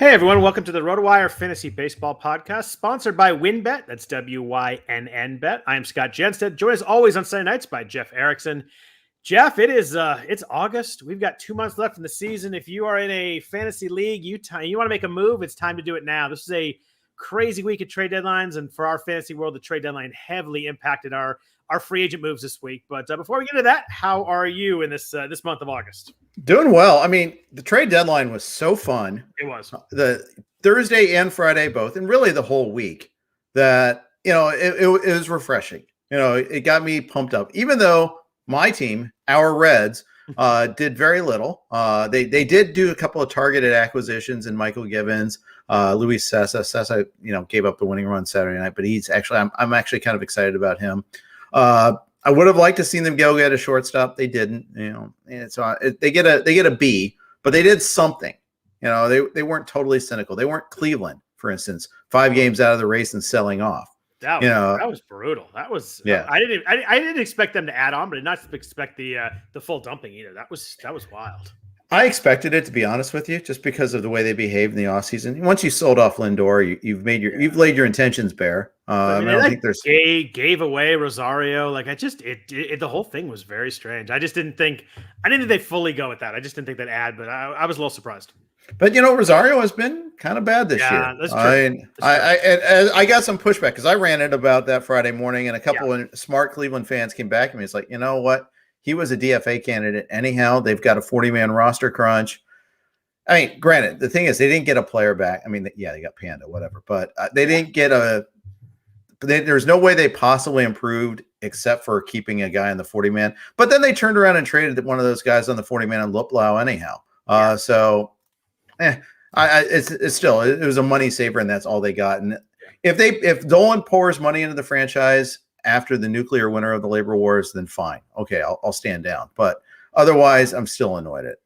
Hey everyone, welcome to the Rotowire Fantasy Baseball Podcast, sponsored by WynnBET. That's WYNN Bet. I am Scott Jenstad, joined as always on Sunday nights by Jeff Erickson. Jeff, it's August. We've got 2 months left in the season. If you are in a fantasy league, you want to make a move, it's time to do it now. This is a crazy week of trade deadlines, and for our fantasy world, the trade deadline heavily impacted our free agent moves this week. But before we get into that, how are you in this month of August? Doing well. I mean, the trade deadline was so fun. It was. The Thursday and Friday both, and really the whole week, that, it was refreshing. It got me pumped up, even though my team, our Reds, did very little. They did do a couple of targeted acquisitions in Michael Givens, Luis Sessa. Sessa, gave up the winning run Saturday night, but I'm actually kind of excited about him. I would have liked to seen them go get a shortstop. They didn't, and so they get a B, but they did something. They weren't totally cynical. They weren't Cleveland, for instance, 5 games out of the race and selling off. That was brutal. That was, yeah. I didn't expect them to add on, but I did not expect the full dumping either. That was wild. I expected it, to be honest with you, just because of the way they behaved in the offseason. Once you sold off Lindor, you've laid your intentions bare. I don't think there's gave away Rosario. The whole thing was very strange. I didn't think they fully go with that. I just didn't think they'd add, but I was a little surprised. But Rosario has been kind of bad this year. Yeah, that's true. I got some pushback because I ranted about that Friday morning, and a couple of smart Cleveland fans came back to me. It's like, you know what? He was a DFA candidate anyhow. They've got a 40-man roster crunch. I mean, granted, the thing is they didn't get a player back. I mean, they got Panda, whatever, but they didn't get there's no way they possibly improved except for keeping a guy in the 40-man. But then they turned around and traded one of those guys on the 40-man on Luplow anyhow. It's still, it was a money saver, and that's all they got. And if Dolan pours money into the franchise after the nuclear winter of the labor wars, then fine. Okay, I'll stand down. But otherwise, I'm still annoyed at it.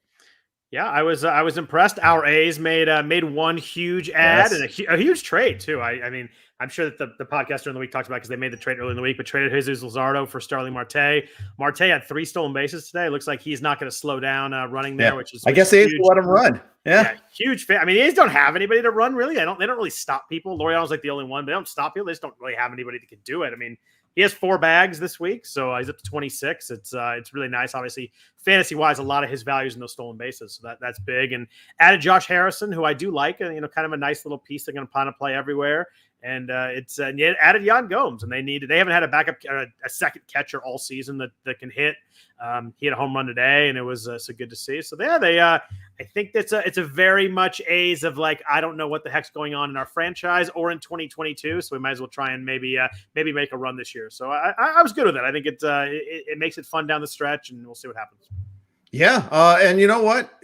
Yeah, I was impressed. Our A's made one huge ad and a huge trade too. I mean, I'm sure that the podcast during the week talks about, because they made the trade early in the week, but traded Jesus Luzardo for Starling Martay. Martay had 3 stolen bases today. It looks like he's not going to slow down running there, which is I guess they have to let him run. Yeah, huge fan. I mean, the A's don't have anybody to run really. They don't really stop people. Laureano's like the only one, but they don't stop people. They just don't really have anybody that can do it. I mean, he has 4 bags this week, so he's up to 26. It's really nice. Obviously, fantasy-wise, a lot of his values in those stolen bases, so that's big. And added Josh Harrison, who I do like, kind of a nice little piece. They're going to play everywhere. And added Yan Gomes, and they haven't had a backup, a second catcher all season that can hit. He had a home run today, and it was so good to see. So I think it's a very much A's of like, I don't know what the heck's going on in our franchise or in 2022, so we might as well try and maybe make a run this year. So I was good with it. I think it makes it fun down the stretch, and we'll see what happens. Yeah, and you know what?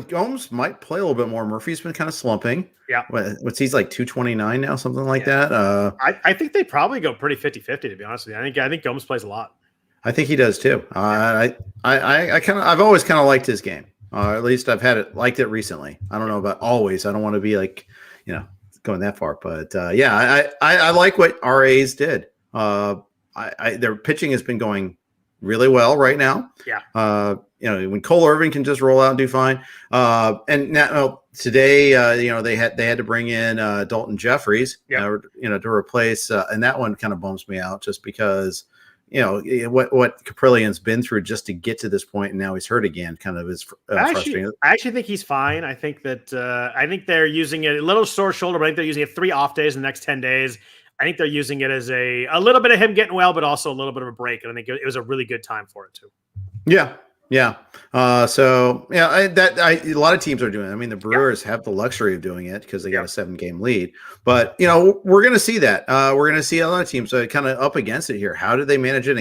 Gomes might play a little bit more. Murphy's been kind of slumping. Yeah. He's like 229 now, something like that. I think they probably go pretty 50-50, to be honest with you. I think Gomes plays a lot. I think he does too. I've always kind of liked his game. At least I've liked it recently. I don't know about always. I don't want to be like, going that far, but I like what our A's did. Their pitching has been going really well right now. Yeah. When Cole Irvin can just roll out and do fine. And now today, they had to bring in Dalton Jeffries, to replace, and that one kind of bums me out just because, what Caprillian's been through just to get to this point, and now he's hurt again, kind of is frustrating. I actually think he's fine. I think that they're using it a little sore shoulder, but I think they're using it 3 off days in the next 10 days. I think they're using it as a little bit of him getting well, but also a little bit of a break. And I think it was a really good time for it too. Yeah. Yeah. A lot of teams are doing it. I mean, the Brewers have the luxury of doing it because they got a 7-game lead, but we're going to see that. We're going to see a lot of teams kind of up against it here. How do they manage it?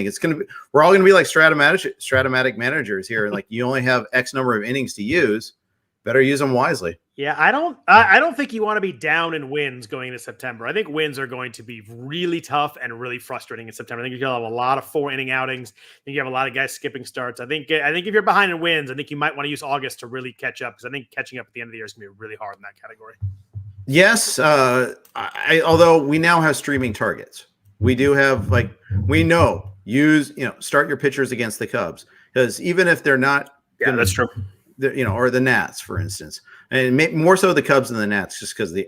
We're all going to be like Stratomatic managers here. Like, you only have X number of innings to use. Better use them wisely. Yeah, I don't think you want to be down in wins going into September. I think wins are going to be really tough and really frustrating in September. I think you're going to have a lot of 4-inning outings. I think you have a lot of guys skipping starts. I think if you're behind in wins, I think you might want to use August to really catch up, because I think catching up at the end of the year is going to be really hard in that category. Yes, although we now have streaming targets. We do have, start your pitchers against the Cubs, because even if they're not that's true. or the Nats, for instance, and more so the Cubs than the Nats, just because the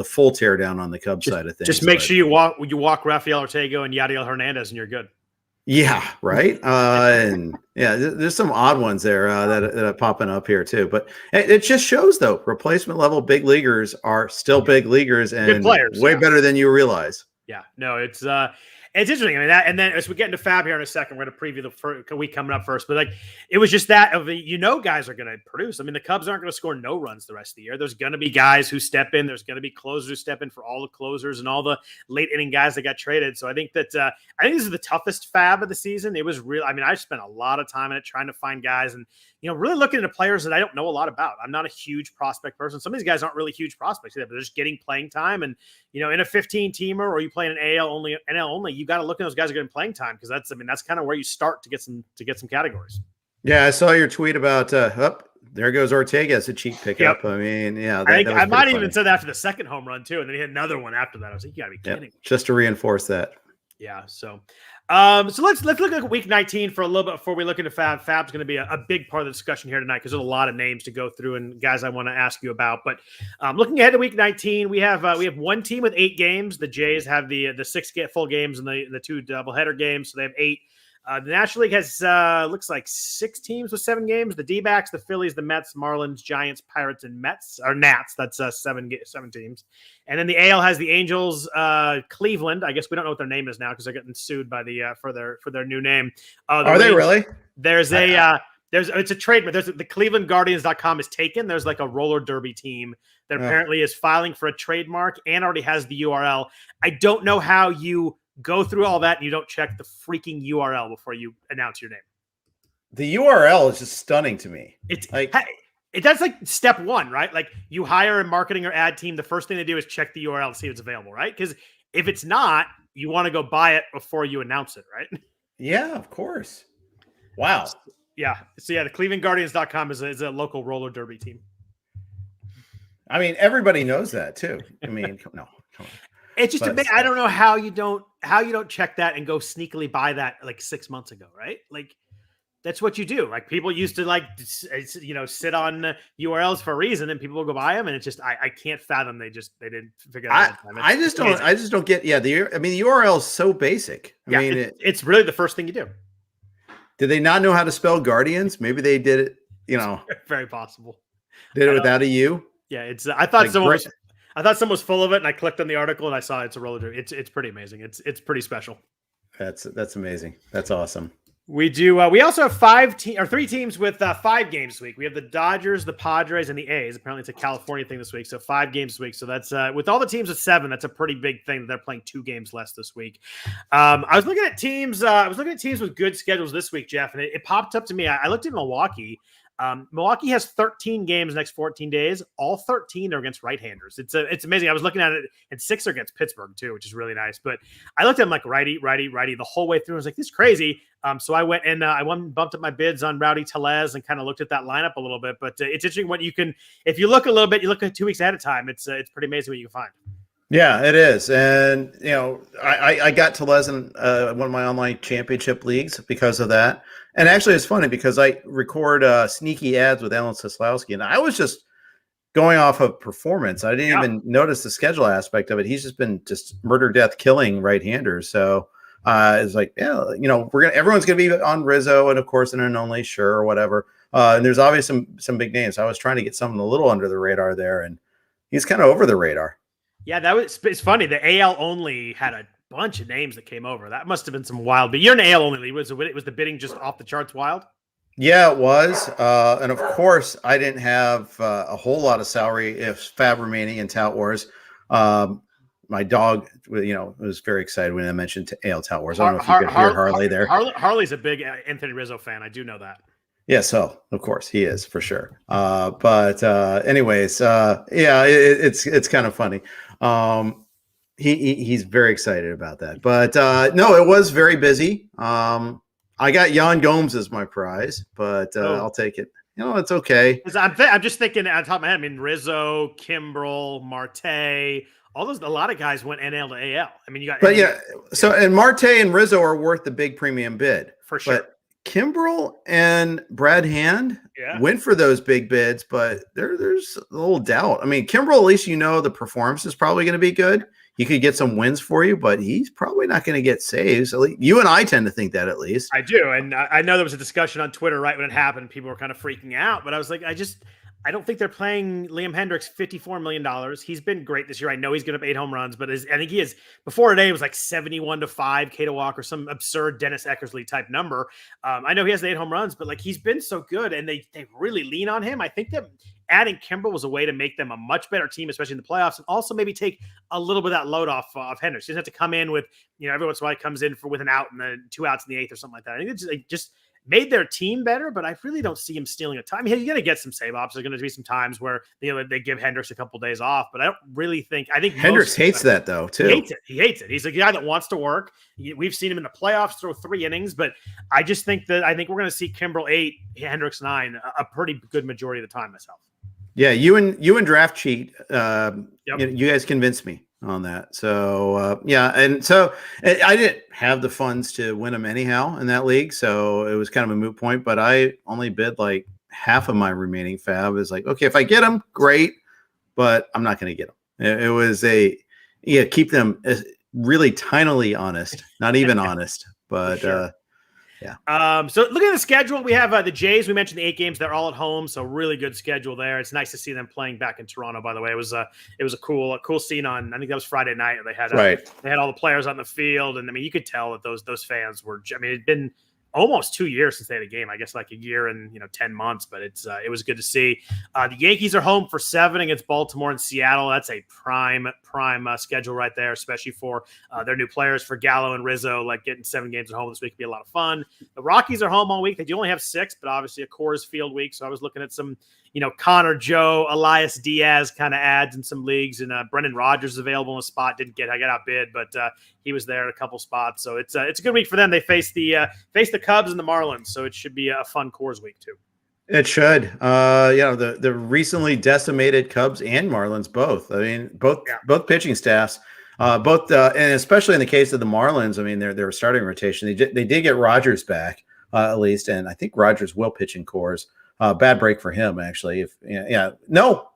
full teardown on the Cubs side of things. Just make sure you walk Rafael Ortega and Yadiel Hernandez, and you're good. Yeah, right. And yeah, there's some odd ones there that are popping up here too. But it just shows, though, replacement level big leaguers are still big leaguers and good players, way better than you realize. Yeah, no, it's interesting. I mean, and then as we get into FAAB here in a second, we're going to preview the week coming up first. But it was just that guys are going to produce. I mean, the Cubs aren't going to score no runs the rest of the year. There's going to be guys who step in. There's going to be closers who step in for all the closers and all the late inning guys that got traded. So I think this is the toughest FAAB of the season. It was real. I mean, I spent a lot of time in it trying to find guys and really looking into players that I don't know a lot about. I'm not a huge prospect person. Some of these guys aren't really huge prospects either, but they're just getting playing time. And, in a 15-teamer or you play in an NL only, you got to look at those guys who are getting playing time because that's kind of where you start to get some categories. Yeah, I saw your tweet about there goes Ortega as a cheap pickup. Yep. I mean, yeah. I might have even said that after the second home run too, and then he had another one after that. I was like, you got to be kidding. Just to reinforce that. Yeah, so let's look at week 19 for a little bit before we look into FAAB. FAAB's going to be a big part of the discussion here tonight because there's a lot of names to go through and guys I want to ask you about. But looking ahead to week 19, we have one team with 8 games. The Jays have the 6 full games and the 2 doubleheader games, so they have 8. The National League has looks like 6 teams with 7 games. The D-backs, the Phillies, the Mets, Marlins, Giants, Pirates, and Nats. That's 7 teams. And then the AL has the Angels, Cleveland. I guess we don't know what their name is now because they're getting sued by the for their new name. Are they really? It's a trade, but the ClevelandGuardians.com is taken. There's like a roller derby team that apparently is filing for a trademark and already has the URL. I don't know how you go through all that and you don't check the freaking URL before you announce your name. The URL is just stunning to me. That's like step 1, right? Like you hire a marketing or ad team. The first thing they do is check the URL to see if it's available, right? Because if it's not, you want to go buy it before you announce it, right? Yeah, of course. Wow. Yeah. So yeah, the ClevelandGuardians.com is a local roller derby team. I mean, everybody knows that too. I mean, come on. It's just I don't know how you don't check that and go sneakily buy that like 6 months ago, right? Like that's what you do. Like people used to sit on URLs for a reason, and people will go buy them, and it's just I can't fathom they didn't figure that out. I just don't get. Yeah, the URL is so basic. I mean, it's really the first thing you do. Did they not know how to spell Guardians? Maybe they did it. Very possible. Did it without a U? Yeah, I thought someone was full of it, and I clicked on the article and I saw it's a roller derby. It's pretty amazing. It's pretty special. That's amazing. That's awesome. We do. We also have 3 teams with 5 games this week. We have the Dodgers, the Padres, and the A's. Apparently, it's a California thing this week, so 5 games this week. So that's with all the teams with 7. That's a pretty big thing that they're playing 2 games less this week. I was looking at teams. With good schedules this week, Jeff, and it popped up to me. I looked at Milwaukee. Milwaukee has 13 games next 14 days. All 13 are against right-handers. It's amazing. I was looking at it, and 6 are against Pittsburgh too, which is really nice. But I looked at them like righty the whole way through. I was like, this is crazy. So I went and bumped up my bids on Rowdy Tellez and kind of looked at that lineup a little bit. But it's interesting what you can, if you look a little bit, you look at 2 weeks ahead of time. It's pretty amazing what you can find. Yeah, it is. And, I got Tellez in one of my online championship leagues because of that. And actually, it's funny because I record sneaky ads with Alan Soslowski, and I was just going off of performance. I didn't even notice the schedule aspect of it. He's just been murder, death, killing right-handers. So it's like, everyone's going to be on Rizzo and, of course, in an only or whatever. And there's obviously some big names. I was trying to get someone a little under the radar there, and he's kind of over the radar. Yeah, it's funny. The AL only had a bunch of names that came over. That must have been some wild. But you're an AL only. Was the bidding just off the charts wild? Yeah, it was. And of course, I didn't have a whole lot of salary if FAAB remaining in Tout Wars. My dog, was very excited when I mentioned AL Tout Wars. I don't know if you could hear Harley there. Harley's a big Anthony Rizzo fan. I do know that. Yeah, so of course he is for sure. Anyways, it's kind of funny. He's very excited about that. But no, it was very busy. I got Yan Gomes as my prize, but I'll take it. It's okay. I'm just thinking on top of my head. I mean, Rizzo, Kimbrel, Martay, all those. A lot of guys went NL to AL. I mean, you got. But yeah, so and Martay and Rizzo are worth the big premium bid for sure. Kimbrel and Brad Hand went for those big bids, but there's a little doubt. I mean, Kimbrel, at least the performance is probably going to be good. He could get some wins for you, but he's probably not going to get saves. At least you and I tend to think that, at least. I do, and I know there was a discussion on Twitter right when it happened. People were kind of freaking out, but I was like, I don't think they're playing Liam Hendricks $54 million. He's been great this year. I know he's going to have 8 home runs, but I think he is. Before today, it was like 71-5 K to walk or some absurd Dennis Eckersley type number. I know he has 8 home runs, but like he's been so good, and they really lean on him. I think that adding Kimbrel was a way to make them a much better team, especially in the playoffs, and also maybe take a little bit of that load off of Hendricks. He doesn't have to come in with, every once in a while he comes in with an out and then 2 outs in the 8th or something like that. I think it's just made their team better, but I really don't see him stealing a time. He's going to get some save ops. There's going to be some times where they give Hendricks a couple days off, but I don't really think. I think Hendricks hates that though too. He hates it. He's a guy that wants to work. We've seen him in the playoffs throw 3 innings, but I just think that we're going to see Kimbrel 8, Hendricks 9, a pretty good majority of the time myself. Yeah, you and Draft Cheat, you guys convinced me on that. So and so I didn't have the funds to win them anyhow in that league, so it was kind of a moot point. But I only bid like half of my remaining FAAB. Is like, okay, if I get them, great, but I'm not going to get them. It was keep them really tinily honest, not even honest, but. Sure. So looking at the schedule, we have the Jays. We mentioned the 8 games; they're all at home, so really good schedule there. It's nice to see them playing back in Toronto. By the way, it was a cool scene on. I think that was Friday night. They had they had all the players on the field, and I mean you could tell that those fans were. I mean, it'd been almost 2 years since they had a game. I guess like a year and 10 months, but it was good to see. The Yankees are home for 7 against Baltimore and Seattle. That's a prime schedule right there, especially for their new players, for Gallo and Rizzo. Like getting 7 games at home this week could be a lot of fun. The Rockies are home all week. They do only have 6, but obviously a Coors Field week. So I was looking at some Connor Joe, Elias Diaz kind of ads in some leagues, and Brendan Rodgers is available in a spot. I got outbid, but he was there in a couple spots. So it's a good week for them. They face the Cubs and the Marlins, so it should be a fun Coors week too. It should. The recently decimated Cubs and Marlins both. I mean, both pitching staffs, and especially in the case of the Marlins. I mean, their starting rotation. They did get Rodgers back at least, and I think Rodgers will pitch in Coors. Bad break for him, actually.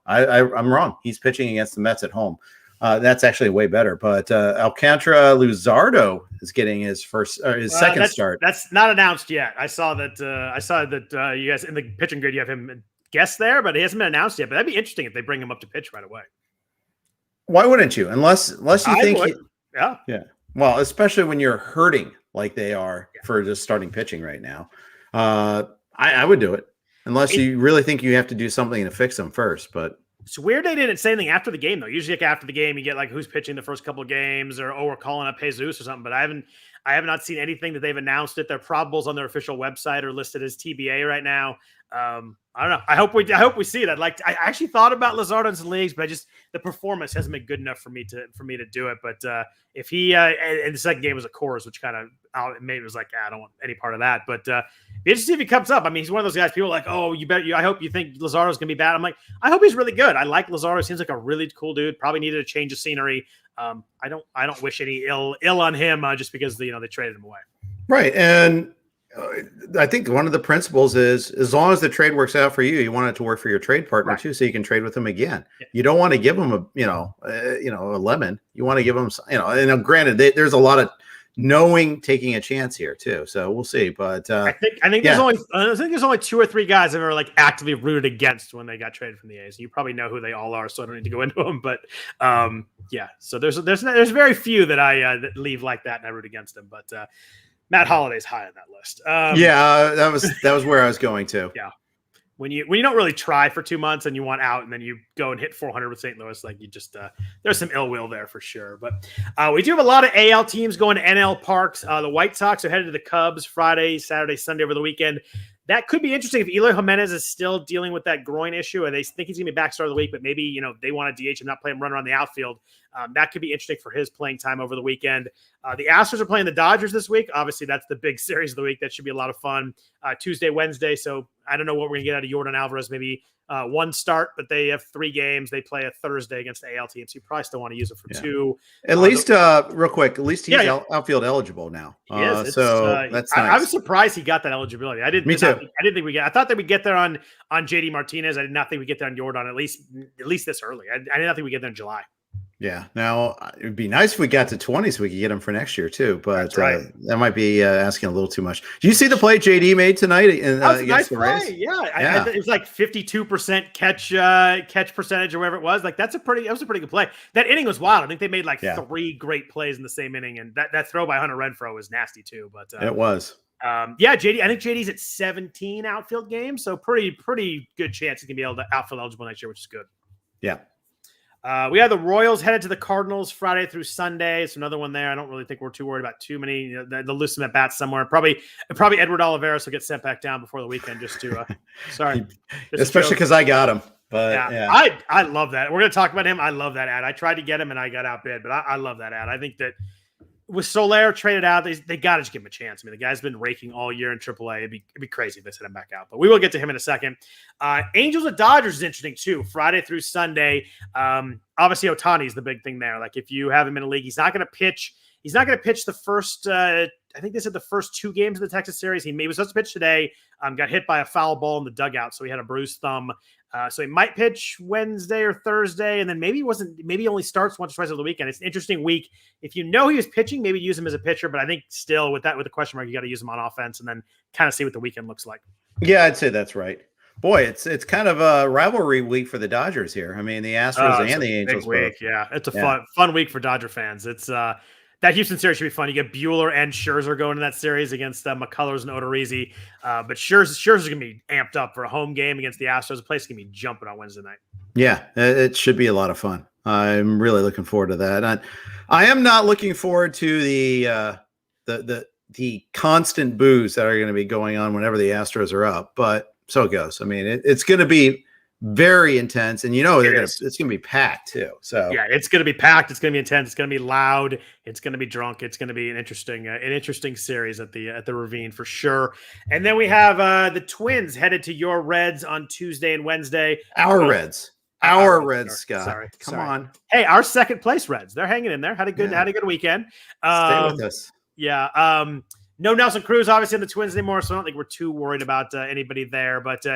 I'm wrong. He's pitching against the Mets at home. That's actually way better. But Alcantara Luzardo is getting his second start. That's not announced yet. I saw that you guys in the pitching grid, you have him guessed there, but he hasn't been announced yet. But that'd be interesting if they bring him up to pitch right away. Why wouldn't you? Unless you think yeah. Well, especially when you're hurting like they are for just starting pitching right now. I would do it. Unless you really think you have to do something to fix them first, but it's weird they didn't say anything after the game though. Usually, like after the game, you get like who's pitching the first couple of games, or we're calling up Jesus or something. But I have not seen anything that they've announced it. Their probables on their official website are listed as TBA right now. I don't know. I hope we see it. I actually thought about Luzardo in some leagues, but the performance hasn't been good enough for me to do it. But if he and the second game was a Coors, which kind of maybe was like I don't want any part of that. But be interested if he comes up. I mean, he's one of those guys. People are like, oh, I hope you think Luzardo's gonna be bad. I'm like, I hope he's really good. I like Luzardo. Seems like a really cool dude. Probably needed a change of scenery. I don't wish any ill on him just because they traded him away. Right, and I think one of the principles is as long as the trade works out for you, you want it to work for your trade partner too, so you can trade with them again. Yeah. You don't want to give them a lemon. You want to give them, and granted, there's a lot of taking a chance here too. So we'll see. But I think there's only 2 or 3 guys that are like actively rooted against when they got traded from the A's. You probably know who they all are, so I don't need to go into them. But so there's very few that I that leave like that and I root against them. But Matt Holliday's high on that list. That was where I was going to. Yeah. When you don't really try for 2 months and you want out and then you go and hit 400 with St. Louis, like you just there's some ill will there for sure. But we do have a lot of AL teams going to NL parks. The White Sox are headed to the Cubs Friday, Saturday, Sunday over the weekend. That could be interesting if Eloy Jimenez is still dealing with that groin issue and they think he's going to be back start of the week, but maybe, they want to DH and not play him run around the outfield. That could be interesting for his playing time over the weekend. The Astros are playing the Dodgers this week. Obviously, that's the big series of the week. That should be a lot of fun. Tuesday, Wednesday. So I don't know what we're going to get out of Yordan Alvarez. Maybe one start, but they have 3 games. They play a Thursday against the AL team, so you probably still want to use it for 2. At least, real quick, at least he's outfield eligible now. He is. So that's nice. I was surprised he got that eligibility. I didn't. Me too. I didn't think we get. I thought that we'd get there on JD Martinez. I did not think we'd get there on Yordan at least this early. I did not think we'd get there in July. Yeah. Now it'd be nice if we got to 20 so we could get him for next year too. But that might be asking a little too much. Do you see the play JD made tonight against the Rays? Yeah. It was like 52% catch percentage or whatever it was. Like that was a pretty good play. That inning was wild. I think they made 3 great plays in the same inning, and that throw by Hunter Renfroe was nasty too. But it was. JD. I think JD's at 17 outfield games, so pretty good chance he can be able to outfield eligible next year, which is good. Yeah. We have the Royals headed to the Cardinals Friday through Sunday. It's another one there. I don't really think we're too worried about too many. They'll lose some at bats somewhere. Probably Edward Olaveras will get sent back down before the weekend. Just to especially because I got him. But I love that. We're going to talk about him. I love that ad. I tried to get him and I got outbid, but I love that ad. I think that with Soler traded out, they got to just give him a chance. I mean, the guy's been raking all year in AAA. It'd be crazy if they sent him back out. But we will get to him in a second. Angels and Dodgers is interesting too. Friday through Sunday. Obviously, Ohtani's the big thing there. Like if you have him in a league, he's not going to pitch. He's not going to pitch the first. I think they said the first 2 games of the Texas series. He was supposed to pitch today. Got hit by a foul ball in the dugout, so he had a bruised thumb. So he might pitch Wednesday or Thursday, and then maybe he only starts once or twice over the weekend. It's an interesting week. If you know he was pitching, maybe use him as a pitcher, but I think still with the question mark, you got to use him on offense and then kind of see what the weekend looks like. Yeah, I'd say that's right. Boy, it's kind of a rivalry week for the Dodgers here. I mean, the Astros and the Angels. Week. Yeah, it's a fun week for Dodger fans. It's that Houston series should be fun. You get Buehler and Scherzer going in that series against McCullers and Odorizzi. But Scherzer's going to be amped up for a home game against the Astros. The place is going to be jumping on Wednesday night. Yeah, it should be a lot of fun. I'm really looking forward to that. I am not looking forward to the constant boos that are going to be going on whenever the Astros are up. But so it goes. I mean, it's going to be very intense, and it's going to be packed too. So yeah, it's going to be packed. It's going to be intense. It's going to be loud. It's going to be drunk. It's going to be an interesting series at the Ravine for sure. And then we have the Twins headed to your Reds on Tuesday and Wednesday. Our Reds, Scott. Sorry. Come on. Hey, our second place Reds. They're hanging in there. Had a good weekend. Stay with us. Yeah. No Nelson Cruz obviously in the Twins anymore, so I don't think we're too worried about anybody there. But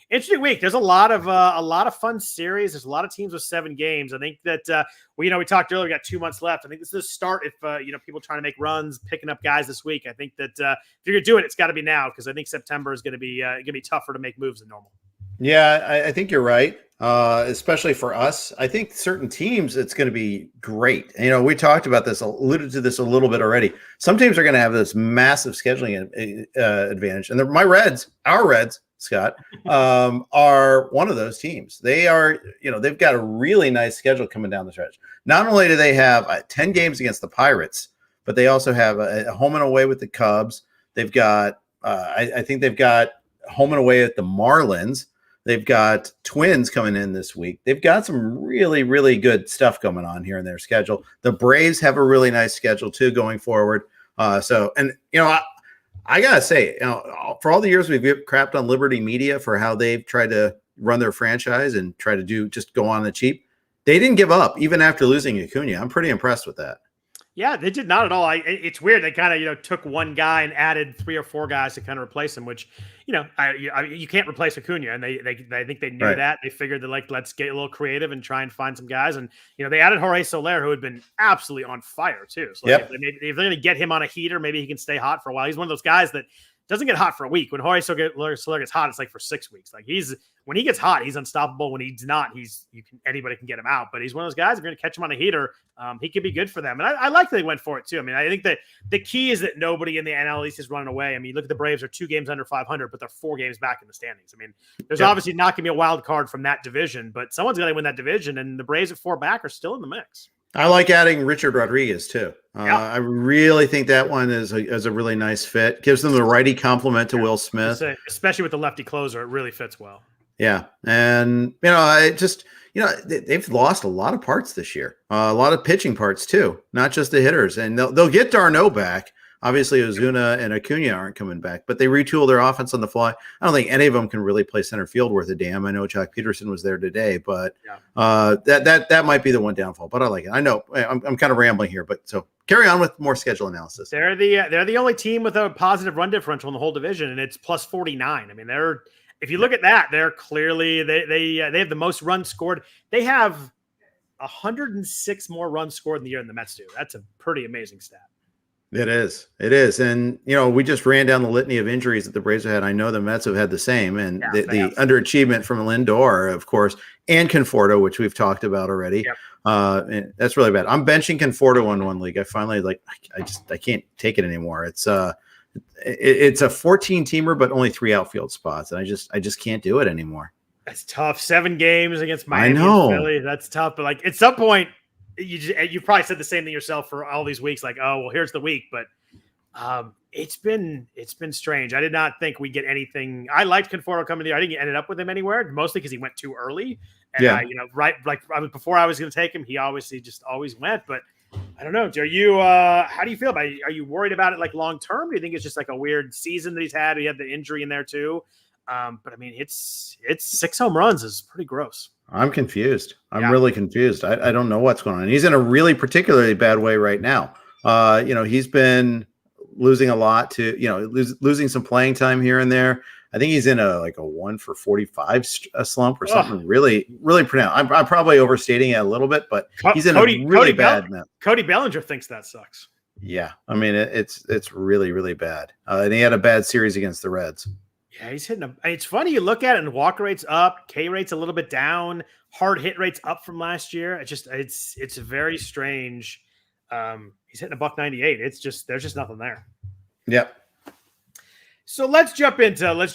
interesting week. There's a lot of fun series. There's a lot of teams with 7 games. I think that we talked earlier. We got 2 months left. I think this is a start. If people trying to make runs, picking up guys this week. I think that if you're gonna do it, it's got to be now because I think September is gonna be tougher to make moves than normal. Yeah, I think you're right. Especially for us, I think certain teams, it's going to be great. We talked about this, alluded to this a little bit already. Some teams are going to have this massive scheduling advantage, and our Reds, Scott, are one of those teams. They are, they've got a really nice schedule coming down the stretch. Not only do they have 10 games against the Pirates, but they also have a home and away with the Cubs. They've got, I think they've got home and away at the Marlins. They've got Twins coming in this week. They've got some really, really good stuff going on here in their schedule. The Braves have a really nice schedule too going forward. I gotta say, for all the years we've crapped on Liberty Media for how they've tried to run their franchise and try to just go on the cheap, they didn't give up even after losing Acuna. I'm pretty impressed with that. Yeah, they did not at all. It's weird. They kind of, took one guy and added 3 or 4 guys to kind of replace him, which, you can't replace Acuna. And they think they knew that. They figured that, let's get a little creative and try and find some guys. And, they added Jorge Soler, who had been absolutely on fire too. So if they're going to get him on a heater, maybe he can stay hot for a while. He's one of those guys that doesn't get hot for a week. When Jorge Soler gets hot, it's like for 6 weeks. Like when he gets hot, he's unstoppable. When he's not, anybody can get him out. But he's one of those guys. If you're going to catch him on a heater, he could be good for them. And I like that they went for it too. I mean, I think that the key is that nobody in the NL East is running away. I mean, look at the Braves are 2 games under 500, but they're 4 games back in the standings. I mean, there's obviously not going to be a wild card from that division, but someone's going to win that division, and the Braves at 4 back are still in the mix. I like adding Richard Rodriguez too. I really think that one is a really nice fit. Gives them the righty complement to Will Smith, especially with the lefty closer. It really fits well. Yeah, and they've lost a lot of parts this year, a lot of pitching parts too, not just the hitters. And they'll get d'Arnaud back. Obviously, Ozuna and Acuna aren't coming back, but they retool their offense on the fly. I don't think any of them can really play center field worth a damn. I know Jack Peterson was there today, but that might be the one downfall. But I like it. I know I'm kind of rambling here, but so carry on with more schedule analysis. They're the only team with a positive run differential in the whole division, and it's plus 49. I mean, if you look at that, they're clearly they have the most runs scored. They have 106 more runs scored in the year than the Mets do. That's a pretty amazing stat. It is. And, we just ran down the litany of injuries that the Braves have had. I know the Mets have had the same. And the underachievement from Lindor, of course, and Conforto, which we've talked about already. Yep. And that's really bad. I'm benching Conforto in one league. I finally I can't take it anymore. It's a 14-teamer, but only 3 outfield spots. And I just can't do it anymore. That's tough. 7 games against Miami. I know. And Philly. That's tough. But at some point, you probably said the same thing yourself for all these weeks. Like, oh, well, here's the week, but it's been strange. I did not think we'd get anything. I liked Conforto coming there. I didn't end up with him anywhere, mostly because he went too early. And before I was going to take him, he obviously just always went. But I don't know. Are you? How do you feel about it? Are you worried about it long term? Do you think it's just a weird season that he's had? He had the injury in there too. But I mean, it's 6 home runs is pretty gross. I'm confused. I'm really confused. I don't know what's going on. He's in a really particularly bad way right now. He's been losing a lot to, losing some playing time here and there. I think he's in a 1 for 45 slump or something really, really pronounced. I'm probably overstating it a little bit, but he's in a really bad mess. Cody Bellinger thinks that sucks. Yeah. I mean, it's really, really bad. And he had a bad series against the Reds. Yeah, he's hitting them. It's funny, you look at it and walk rate's up, K rate's a little bit down, hard hit rate's up from last year. It's very strange. He's hitting $198. There's just nothing there. Yep. So let's jump into it's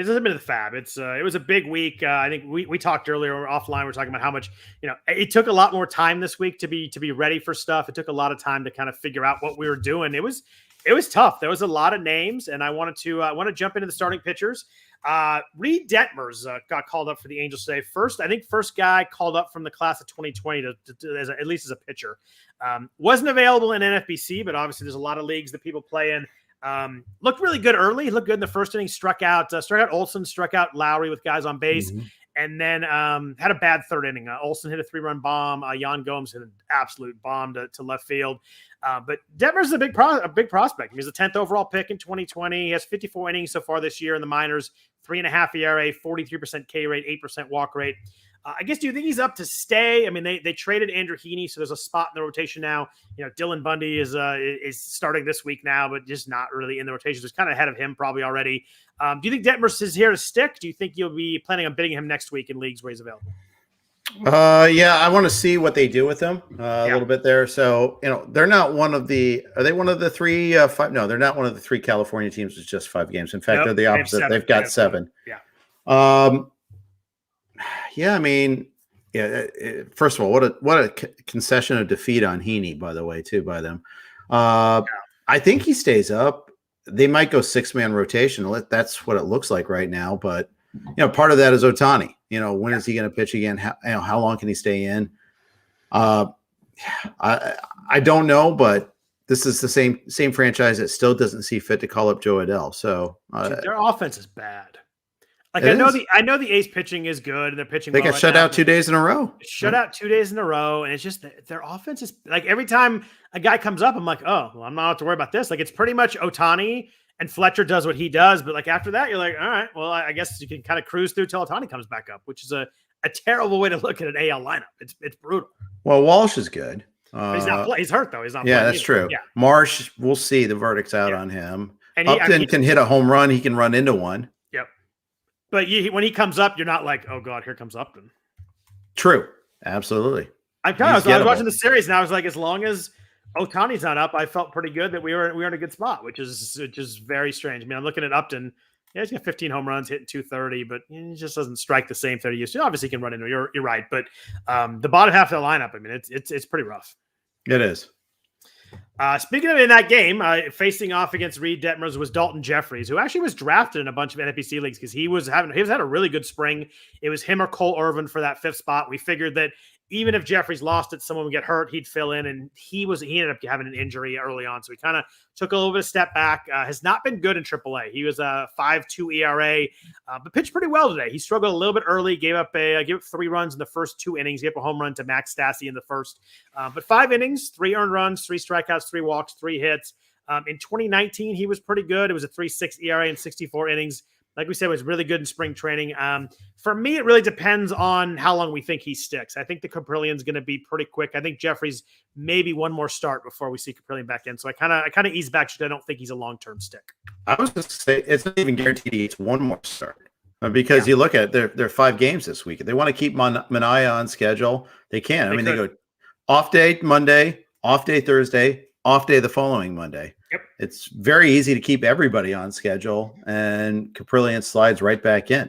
a bit of the FAAB. It was a big week. I think we talked earlier offline. We're talking about how much, it took a lot more time this week to be ready for stuff. It took a lot of time to kind of figure out what we were doing. It was tough. There was a lot of names, and I want to jump into the starting pitchers. Reed Detmers got called up for the Angels today. First guy called up from the class of 2020 at least as a pitcher. Wasn't available in NFBC, but obviously there's a lot of leagues that people play in. Looked really good early. He looked good in the first inning. Struck out Olsen, struck out Lowry with guys on base. Mm-hmm. And then had a bad third inning. Olsen hit a 3-run bomb. Jan Gomes hit an absolute bomb to left field. But Detmers is a big prospect. He's the 10th overall pick in 2020. He has 54 innings so far this year in the minors, 3.5 ERA, 43% K rate, 8% walk rate. I guess, do you think he's up to stay? I mean, they traded Andrew Heaney, so there's a spot in the rotation now. Dylan Bundy is starting this week now, but just not really in the rotation. So it's kind of ahead of him probably already. Do you think Detmers is here to stick? Do you think you'll be planning on bidding him next week in leagues where he's available? Yeah, I want to see what they do with him a little bit there. So, they're not one of the – are they one of the 3 5? No, they're not one of the 3 California teams with just 5 games. In fact, they're the opposite. They've got 7. Yeah. Yeah, I mean, first of all, what a concession of defeat on Heaney, by the way, too, by them. I think he stays up. They might go 6-man rotation. That's what it looks like right now. But, part of that is Ohtani. When is he going to pitch again? How long can he stay in? I don't know, but this is the same franchise that still doesn't see fit to call up Joe Adell. So their offense is bad. I know the ace pitching is good, and they're pitching. They got shut out 2 days in a row. Shut out 2 days in a row, and it's just their offense is every time a guy comes up, I'm like, oh, well, I'm not have to worry about this. It's pretty much Ohtani and Fletcher does what he does, but after that, you're like, all right, well, I guess you can kind of cruise through till Ohtani comes back up, which is a terrible way to look at an AL lineup. It's brutal. Well, Walsh is good. He's not. He's hurt though. He's not. Yeah, that's true. Yeah. Marsh, we'll see. The verdict's out on him. And Upton can hit a home run. He can run into one. But when he comes up, you're not like, oh God, here comes Upton. True, absolutely. I was watching the series, and I was like, as long as Ohtani's not up, I felt pretty good that we were in a good spot, which is very strange. I mean, I'm looking at Upton. Yeah, he's got 15 home runs, hitting 230, but he just doesn't strike the same 30 used to. Obviously, he can run into. You're right, but the bottom half of the lineup, I mean, it's pretty rough. It is. Speaking of in that game, facing off against Reed Detmers was Dalton Jeffries, who actually was drafted in a bunch of NFBC leagues because he had a really good spring. It was him or Cole Irvin for that 5th spot. We figured that even if Jeffries lost it, someone would get hurt, he'd fill in, and he ended up having an injury early on, so he kind of took a little bit of step back. Has not been good in AAA. He was a 5.2 ERA, but pitched pretty well today. He struggled a little bit early, gave up 3 runs in the first 2 innings. He gave up a home run to Max Stassi in the first, but 5 innings, 3 earned runs, 3 strikeouts, 3 walks, 3 hits. In 2019, he was pretty good. It was a 3.6 ERA in 64 innings. Like we said, was really good in spring training. For me, it really depends on how long we think he sticks. I think the Caprillian's going to be pretty quick. I think Jeffries maybe one more start before we see Caprillian back in. So I kind of ease back. I don't think he's a long-term stick. I was going to say it's not even guaranteed he gets one more start because you look at there are 5 games this week. If they want to keep Minaya on schedule, they can. They go off day Monday, off day Thursday, off day the following Monday. Yep. It's very easy to keep everybody on schedule, and Caprillian slides right back in.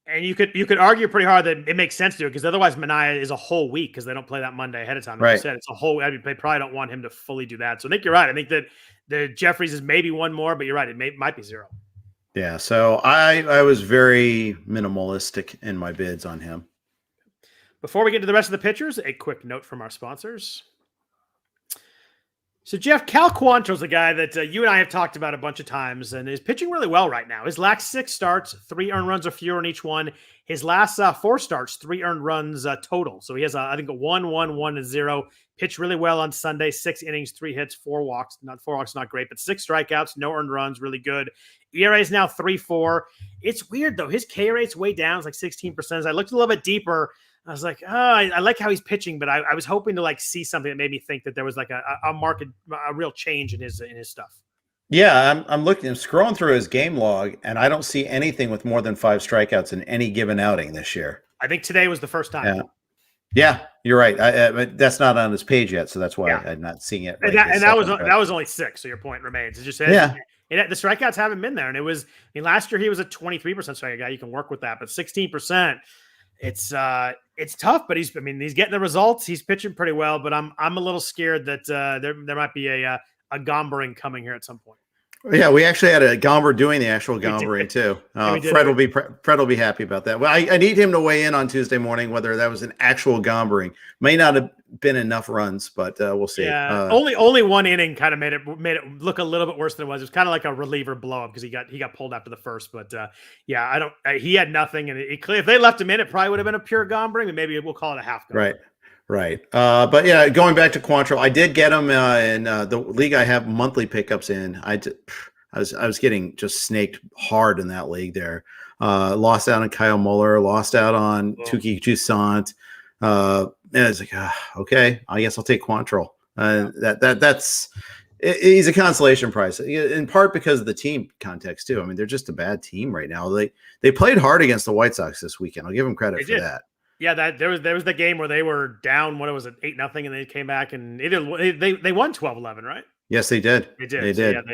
And you could argue pretty hard that it makes sense to do it because otherwise Minaya is a whole week because they don't play that Monday ahead of time. Like right. you said, it's a whole. They probably don't want him to fully do that. So I think you're right. I think that the Jeffries is maybe one more, but you're right. It might be 0. Yeah. So I was very minimalistic in my bids on him. Before we get to the rest of the pitchers, a quick note from our sponsors. So, Jeff, Cal Quantrill's a guy that you and I have talked about a bunch of times and is pitching really well right now. His last 6 starts, 3 earned runs or fewer in each one. His last 4 starts, 3 earned runs total. So he has, I think, a 1-1-1-0. Pitched really well on Sunday, 6 innings, 3 hits, 4 walks. Not 4 walks, not great, but 6 strikeouts, no earned runs, really good. ERA is now 3.4. It's weird, though. His K rate's way down. It's like 16%. As I looked a little bit deeper, I was like, I like how he's pitching, but I was hoping to see something that made me think that there was like a real change in his stuff. Yeah, I'm scrolling through his game log, and I don't see anything with more than 5 strikeouts in any given outing this year. I think today was the first time. Yeah, you're right. But that's not on his page yet, so that's why I'm not seeing it. Right, and that was only 6. So your point remains. It just says, the strikeouts haven't been there, and it was. last year he was a 23% strikeout guy. You can work with that, but 16%. It's tough, but he's getting the results. He's pitching pretty well, but I'm a little scared that there might be a gombering coming here at some point. Yeah, we actually had a Gomber doing the actual Gombering too. Fred will be happy about that. Well, I need him to weigh in on Tuesday morning whether that was an actual Gombering. May not have been enough runs, but we'll see. Yeah, only 1 inning kind of made it look a little bit worse than it was. It was kind of like a reliever blow up because he got pulled after the first. But he had nothing, and if they left him in, it probably would have been a pure Gombering, and maybe we'll call it a half Gombering. Right. But yeah, going back to Quantrill, I did get him in the league I have monthly pickups in. I was getting just snaked hard in that league there. Lost out on Kyle Muller, lost out on Tuki Toussaint. And it's like, okay, I guess I'll take Quantrill. He's a consolation prize, in part because of the team context too. They're just a bad team right now. They played hard against the White Sox this weekend. I'll give them credit for that. Yeah, there was the game where they were down. What was it, 8-0, and they came back and they won 12-11, right? Yes, they did. They did. They did.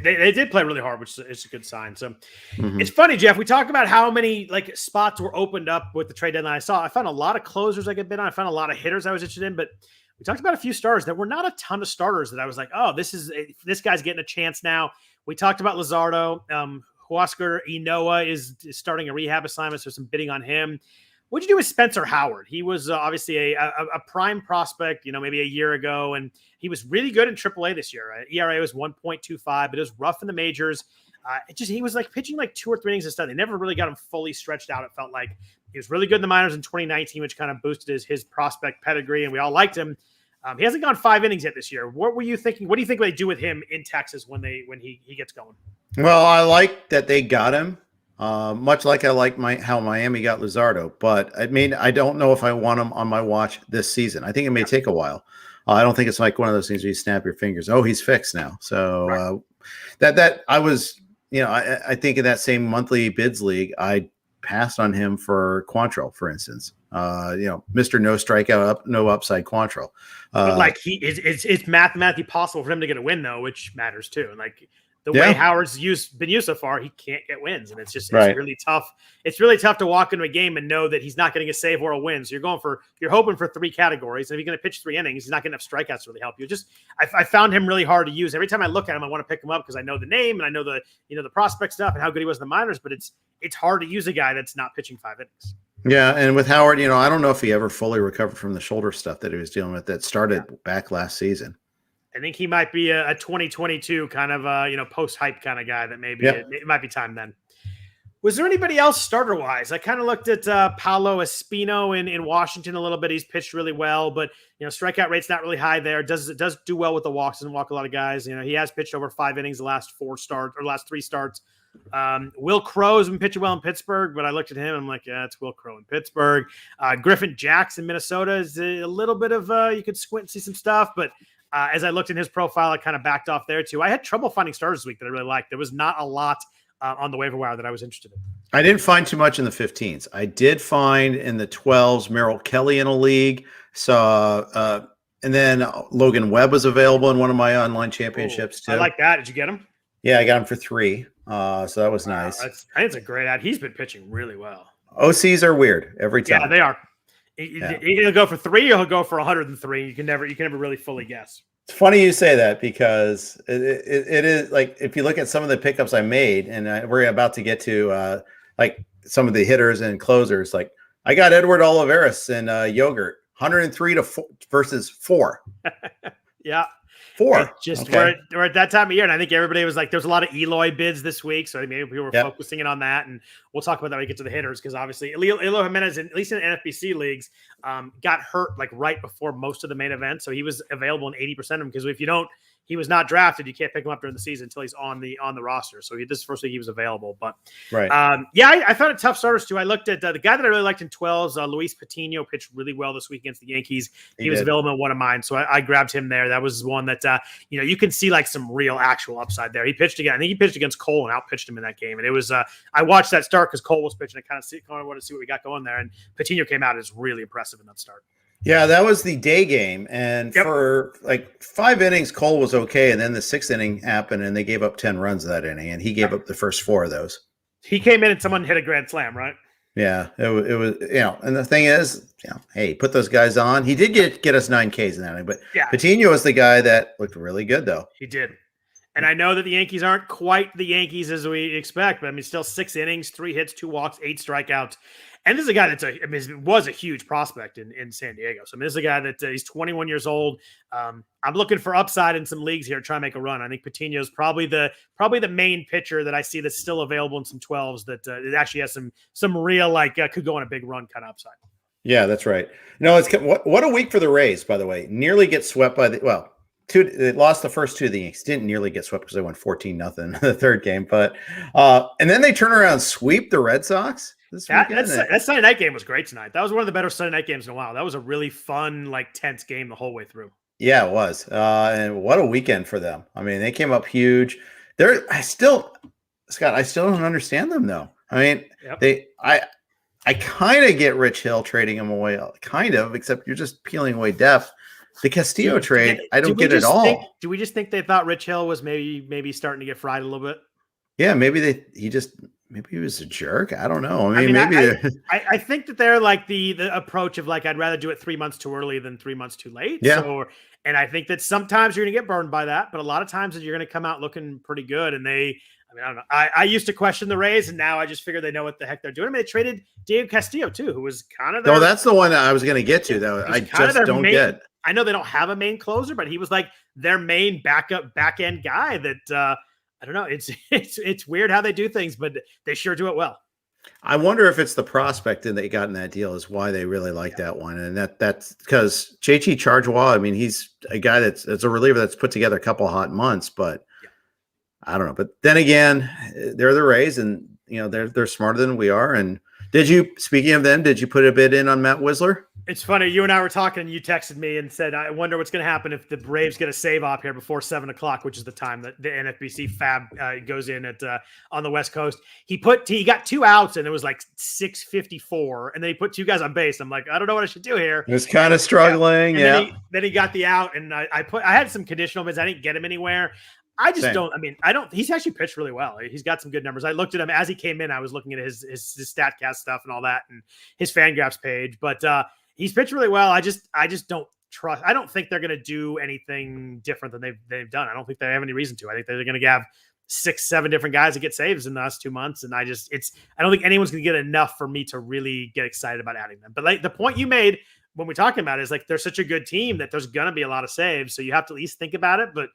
They did play really hard, which is a good sign. So It's funny, Jeff. We talked about how many spots were opened up with the trade deadline. I found a lot of closers I could bid on. I found a lot of hitters I was interested in, but we talked about a few starters. There were not a ton of starters that I was like, oh, this guy's getting a chance now. We talked about Luzardo. Huascar Inoa is starting a rehab assignment, so some bidding on him. What'd you do with Spencer Howard? He was obviously a prime prospect, maybe a year ago, and he was really good in AAA this year. ERA was 1.25, but it was rough in the majors. He was pitching 2 or 3 innings instead. They never really got him fully stretched out. It felt like he was really good in the minors in 2019, which kind of boosted his prospect pedigree, and we all liked him. He hasn't gone 5 innings yet this year. What were you thinking? What do you think they do with him in Texas when he gets going? Well, I like that they got him. Much like I like how Miami got Luzardo, but I don't know if I want him on my watch this season. I think it may take a while. I don't think it's like one of those things where you snap your fingers. Oh, he's fixed now. So that I was, I think in that same monthly bids league, I passed on him for Quantrill, for instance. Mr. No strikeout, no upside Quantrill. But it's mathematically possible for him to get a win though, which matters too. And the way Howard's been used so far, he can't get wins, and it's right. really tough. It's really tough to walk into a game and know that he's not getting a save or a win. So you're hoping for 3 categories, and if you're going to pitch 3 innings, he's not going to have strikeouts to really help you. I found him really hard to use. Every time I look at him, I want to pick him up because I know the name and I know the prospect stuff and how good he was in the minors. But it's hard to use a guy that's not pitching 5 innings. Yeah, and with Howard, I don't know if he ever fully recovered from the shoulder stuff that he was dealing with that started back last season. I think he might be a 2022 kind of post-hype kind of guy that maybe it might be time then. Was there anybody else starter-wise? I kind of looked at Paolo Espino in Washington a little bit. He's pitched really well, but strikeout rate's not really high there. Does do well with the walks, doesn't walk a lot of guys. He has pitched over 5 innings the last 3 starts. Will Crow's been pitching well in Pittsburgh, but I looked at him. I'm like, yeah, it's Will Crow in Pittsburgh. Griffin Jackson, Minnesota is a little bit of you could squint and see some stuff, but as I looked in his profile, I kind of backed off there too. I had trouble finding starters this week that I really liked. There was not a lot on the waiver wire that I was interested in. I didn't find too much in the 15s. I did find in the 12s Merrill Kelly in a league. So, and then Logan Webb was available in one of my online championships too. I like that. Did you get him? Yeah, I got him for 3. So that was nice. I think it's a great ad. He's been pitching really well. OCs are weird every time. Yeah, they are. He'll go for 3 or he'll go for 103. You can never really fully guess. It's funny you say that because it is like if you look at some of the pickups I made, and we're about to get to like some of the hitters and closers. Like I got Edward Olaveras in yogurt, 103 versus 4. Yeah. 4. We're at that time of year, and I think everybody was like, there's a lot of Eloy bids this week, so maybe people were focusing in on that, and we'll talk about that when we get to the hitters, because obviously Eloy Jimenez, at least in NFBC leagues, got hurt like right before most of the main event, so he was available in 80% of them, because if he was not drafted, you can't pick him up during the season until he's on the roster. So this first week he was available. But I found it tough starters too. I looked at the guy that I really liked in 12s, Luis Patino, pitched really well this week against the Yankees. He was available in one of mine, so I grabbed him there. That was one that you can see like some real actual upside there. He pitched again. I think he pitched against Cole and outpitched him in that game. And it was I watched that start because Cole was pitching. I kind of wanted to see what we got going there. And Patino came out as really impressive in that start. Yeah, that was the day game. And for like 5 innings, Cole was okay. And then the 6th inning happened and they gave up 10 runs that inning. And he gave up the first 4 of those. He came in and someone hit a grand slam, right? Yeah, it was, and the thing is, hey, put those guys on. He did get us 9 Ks in that inning, but Patino was the guy that looked really good, though. He did. And I know that the Yankees aren't quite the Yankees as we expect, but I mean, still 6 innings, 3 hits, 2 walks, 8 strikeouts. And this is a guy was a huge prospect in San Diego. So I mean, this is a guy that he's 21 years old. I'm looking for upside in some leagues here, try and make a run. I think Patino is probably the main pitcher that I see that's still available in some 12s that it actually has some real could go on a big run kind of upside. Yeah, that's right. It's what a week for the Rays, by the way. Nearly get swept by they lost the first 2 of the Yankees. Didn't nearly get swept because they won 14-0 the 3rd game, but and then they turn around and sweep the Red Sox. That Sunday night game was great tonight. That was one of the better Sunday night games in a while. That was a really fun, tense game the whole way through. Yeah, it was. And what a weekend for them. I mean, they came up huge. Scott, I still don't understand them though. I mean, I kind of get Rich Hill trading him away, kind of, except you're just peeling away Def. The Castillo trade, I don't get it all. Do we just think they thought Rich Hill was maybe starting to get fried a little bit? Yeah, maybe he was a jerk. I don't know. I think that they're like the approach of I'd rather do it 3 months too early than 3 months too late. Yeah. And I think that sometimes you're going to get burned by that, but a lot of times you're going to come out looking pretty good. And I don't know. I used to question the Rays, and now I just figure they know what the heck they're doing. They traded Diego Castillo too, who was kind of that's the one I was going to get to, though. I just don't get. I know they don't have a main closer, but he was their main back end guy that I don't know. It's weird how they do things, but they sure do it well. I wonder if it's the prospect that they got in that deal is why they really like that one. And that's because JT Chargois, I mean, he's a guy that's a reliever that's put together a couple of hot months, but I don't know. But then again, they're the Rays and they're smarter than we are. And speaking of them, did you put a bid in on Matt Wisler? It's funny. You and I were talking, and you texted me and said, I wonder what's going to happen if the Braves get a save off here before 7:00, which is the time that the NFBC FAAB goes in at on the West Coast. He got 2 outs, and it was 6:54, and then he put 2 guys on base. I'm like, I don't know what I should do here. He was kind of struggling. Then he got the out, and I had some conditional bids. I didn't get him anywhere. I just Same. don't. I mean, I don't. He's actually pitched really well. He's got some good numbers. I looked at him as he came in. I was looking at his StatCast stuff and all that, and his FanGraphs page. But he's pitched really well. I just don't trust. I don't think they're going to do anything different than they've done. I don't think they have any reason to. I think they're going to have 6-7 different guys that get saves in the last 2 months, and I don't think anyone's going to get enough for me to really get excited about adding them. But like the point you made when we're talking about it is like they're such a good team that there's going to be a lot of saves, so you have to at least think about it. But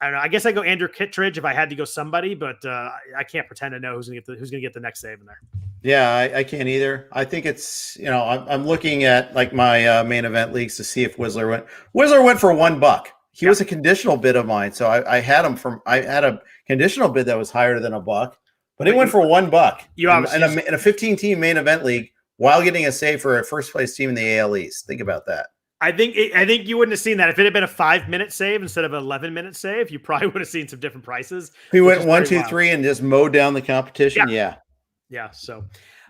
I don't know. I guess I go Andrew Kittredge if I had to go somebody, but I can't pretend to know who's going to get the next save in there. Yeah, I can't either. I think it's, I'm looking at like my main event leagues to see if Whistler went. Whistler went for $1. He was a conditional bid of mine, so I had him I had a conditional bid that was higher than $1, but he went for $1. You obviously in a 15-team main event league while getting a save for a first place team in the AL East. Think about that. I think you wouldn't have seen that if it had been a 5-minute save instead of an 11-minute save. You probably would have seen some different prices. He went 1, 2, 3 and just mowed down the competition. Yeah. So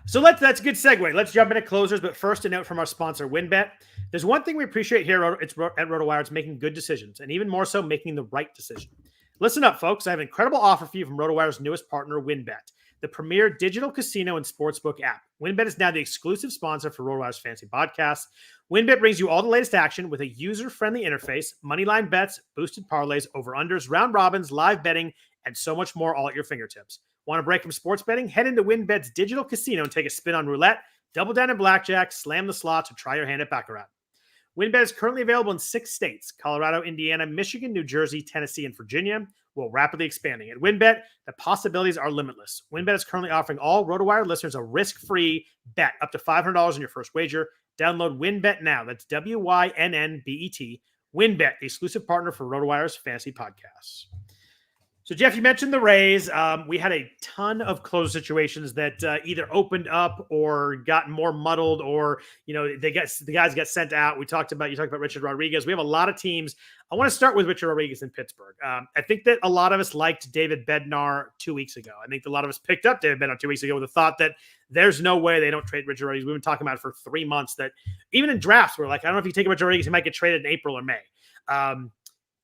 that's a good segue. Let's jump into closers. But first, a note from our sponsor, WynnBET. There's one thing we appreciate here at Rotowire. It's making good decisions, and even more so, making the right decision. Listen up, folks. I have an incredible offer for you from Rotowire's newest partner, WynnBET, the premier digital casino and sportsbook app. WynnBET is now the exclusive sponsor for Rotowire's Fantasy Podcast. WynnBET brings you all the latest action with a user-friendly interface, moneyline bets, boosted parlays, over-unders, round robins, live betting, and so much more all at your fingertips. Want a break from sports betting? Head into WynnBET's digital casino and take a spin on roulette, double down in blackjack, slam the slots, or try your hand at baccarat. WynnBET is currently available in 6 states: Colorado, Indiana, Michigan, New Jersey, Tennessee, and Virginia, while rapidly expanding. At WynnBET, the possibilities are limitless. WynnBET is currently offering all Rotowire listeners a risk-free bet up to $500 on your first wager. Download WynnBET now. That's WYNNBET. WynnBET, the exclusive partner for Rotowire's Fantasy Podcasts. So, Jeff, you mentioned the Rays. We had a ton of close situations that either opened up or got more muddled, or the guys got sent out. You talked about Richard Rodriguez. We have a lot of teams. I want to start with Richard Rodriguez in Pittsburgh. I think that a lot of us liked David Bednar 2 weeks ago. I think a lot of us picked up David Bednar 2 weeks ago with the thought that there's no way they don't trade Richard Rodriguez. We've been talking about it for 3 months. That even in drafts, we're like, I don't know if you take Richard Rodriguez, he might get traded in April or May.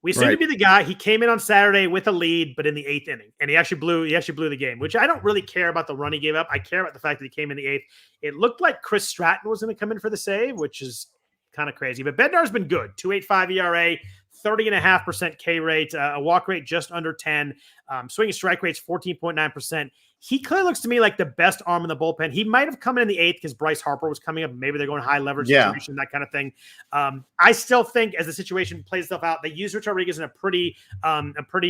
We seem to be the guy. He came in on Saturday with a lead, but in the 8th inning, and he actually blew the game, which I don't really care about the run he gave up. I care about the fact that he came in the 8th. It looked like Chris Stratton was going to come in for the save, which is kind of crazy. But Bednar's been good. 2.85 ERA, 30.5% K rate, a walk rate just under 10, swinging strike rate's 14.9%. He clearly looks to me like the best arm in the bullpen. He might have come in the 8th because Bryce Harper was coming up. Maybe they're going high leverage situation, that kind of thing. I still think as the situation plays itself out, they use Rich Rodriguez in a pretty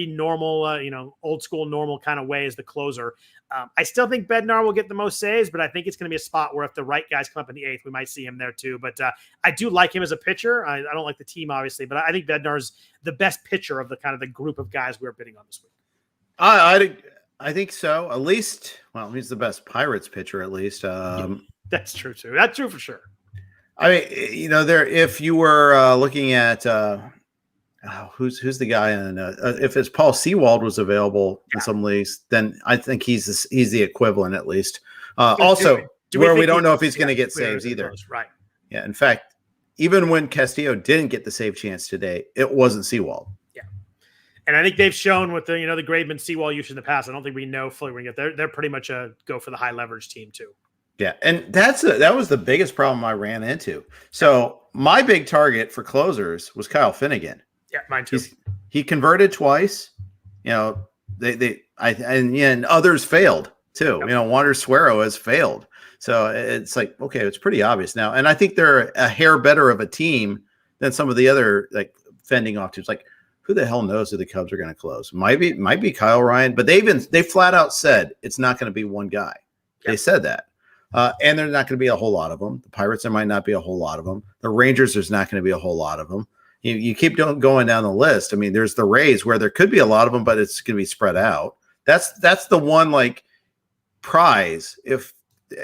normal, old school normal kind of way as the closer. I still think Bednar will get the most saves, but I think it's going to be a spot where if the right guys come up in the 8th, we might see him there too. But I do like him as a pitcher. I don't like the team, obviously, but I think Bednar's the best pitcher of the kind of the group of guys we're bidding on this week. I think so. At least, well, he's the best Pirates pitcher, at least. That's true too. That's true for sure. I mean, if you were looking at who's the guy in if it's Paul Sewald was available in some leagues, then I think he's the equivalent at least. Also, we don't know if he's going to get saves either. Right. Yeah. In fact, even when Castillo didn't get the save chance today, it wasn't Sewald. And I think they've shown with the Graveman Seawall usage in the past. I don't think we know fully we're going to get there. They're pretty much a go for the high leverage team too. Yeah, and that was the biggest problem I ran into. So my big target for closers was Kyle Finnegan. Yeah, mine too. He converted twice. And others failed too. Yep. Wander Suero has failed. So it's like, okay, it's pretty obvious now. And I think they're a hair better of a team than some of the other like fending off teams. Like, who the hell knows who the Cubs are going to close? Might be Kyle Ryan, but they flat out said it's not going to be one guy. Yep. They said that. And there's not going to be a whole lot of them. The Pirates, there might not be a whole lot of them. The Rangers, there's not going to be a whole lot of them. You keep going down the list. I mean, there's the Rays where there could be a lot of them, but it's going to be spread out. That's the one like prize. If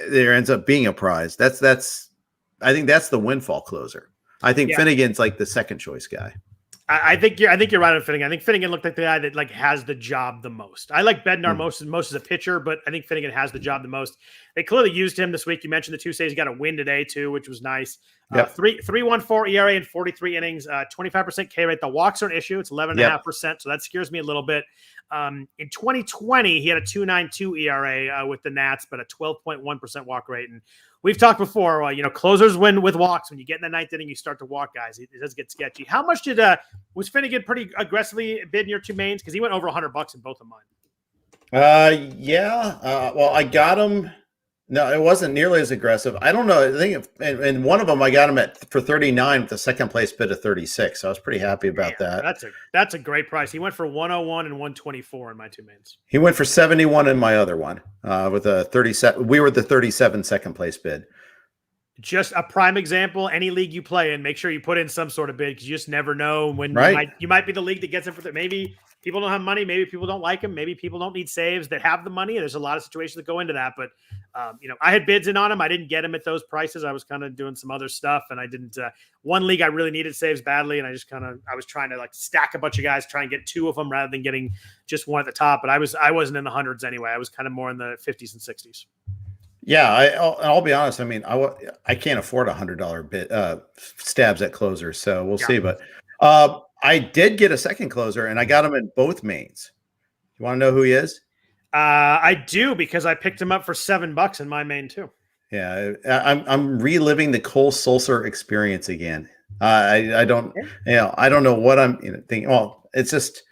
there ends up being a prize, I think that's the windfall closer. I think Finnegan's like the second choice guy. I think you're right on Finnegan. I think Finnegan looked like the guy that like has the job the most. I like Bednar most as a pitcher, but I think Finnegan has the job the most. They clearly used him this week. You mentioned the 2 saves. He got a win today too, which was nice. 3.14 ERA in 43 innings, 25% K rate. The walks are an issue. It's 11.5%, so that scares me a little bit. In 2020, he had a 2.92 ERA with the Nats, but a 12.1% walk rate. And we've talked before, closers win with walks. When you get in the ninth inning, you start to walk guys. It does get sketchy. How much was Finnegan pretty aggressively bid in your two mains? Because he went over $100 in both of mine. Well, I got him. No, it wasn't nearly as aggressive. I don't know. I think in one of them, I got him for 39 with the second place bid of 36. So I was pretty happy about that. That's a great price. He went for 101 and 124 in my two mains. He went for 71 in my other one with a 37. We were the 37 second place bid. Just a prime example. Any league you play in, make sure you put in some sort of bid because you just never know when you might be the league that gets it for maybe people don't have money, maybe people don't like him, maybe people don't need saves that have the money. There's a lot of situations that go into that, but I had bids in on him. I didn't get him at those prices. I was kind of doing some other stuff, and I didn't. One league I really needed saves badly, and I was trying to like stack a bunch of guys, try and get two of them rather than getting just one at the top. But I wasn't in the hundreds anyway. I was kind of more in the 50s and 60s. Yeah, I'll be honest. I mean, I can't afford $100 bid stabs at closers, so we'll see. But I did get a second closer, and I got him in both mains. You want to know who he is? I do, because I picked him up for $7 in my main too. Yeah, I'm reliving the Cole Sulser experience again. I don't know what I'm thinking. Well, it's just.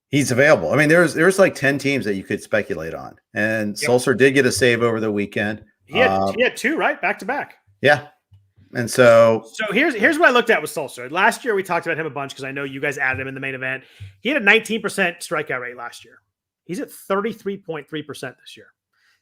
He's available. I mean, there's like 10 teams that you could speculate on, and Sulser did get a save over the weekend. He had two, right? Back to back. Yeah. And so here's what I looked at with Sulser. Last year, we talked about him a bunch because I know you guys added him in the main event. He had a 19% strikeout rate last year. He's at 33.3% this year.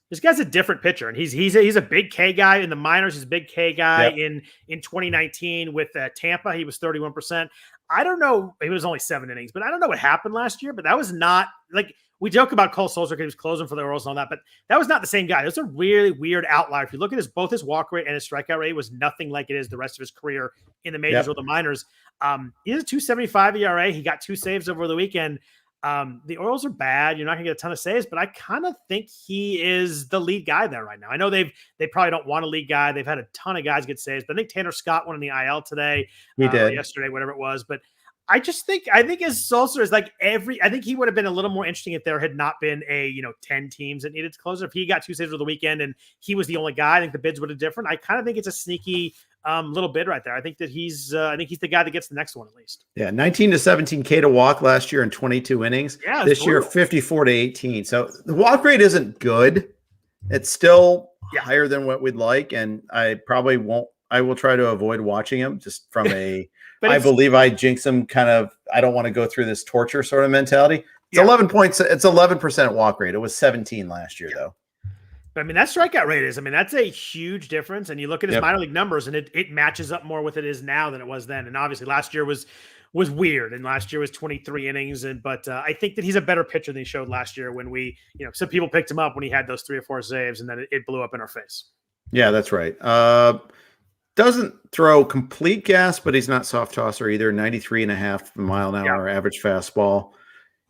This guy's a different pitcher, and he's a big K guy in the minors. He's a big K guy in 2019 with Tampa. He was 31%. I don't know. He was only 7 innings, but I don't know what happened last year. But that was not like we joke about Cole Sulser because he was closing for the Orioles and all that, but that was not the same guy. It was a really weird outlier. If you look at both his walk rate and his strikeout rate was nothing like it is the rest of his career in the majors or the minors. He has a 2.75 ERA. He got 2 saves over the weekend. The Orioles are bad. You're not going to get a ton of saves, but I kind of think he is the lead guy there right now. I know they probably don't want a lead guy. They've had a ton of guys get saves, but I think Tanner Scott won in the IL today. He did yesterday, whatever it was. But I think his Sulser is like I think he would have been a little more interesting if there had not been 10 teams that needed to close. If he got 2 saves over the weekend and he was the only guy, I think the bids would have different. I kind of think it's a sneaky little bid right there. I think that he's the guy that gets the next one at least. Yeah, 19 to 17 K to walk last year in 22 innings. Yeah, this year 54 to 18. So the walk rate isn't good. It's still higher than what we'd like, and I will try to avoid watching him just from a I believe I jinx him kind of. I don't want to go through this torture sort of mentality. It's 11 points. It's 11% walk rate. It was 17 last year though. But I mean, that strikeout rate that's a huge difference. And you look at his minor league numbers, and it matches up more with it is now than it was then. And obviously, last year was weird, and last year was 23 innings. But I think that he's a better pitcher than he showed last year when some people picked him up when he had those 3 or 4 saves, and then it blew up in our face. Yeah, that's right. Doesn't throw complete gas, but he's not soft tosser either. 93.5 mile an hour average fastball.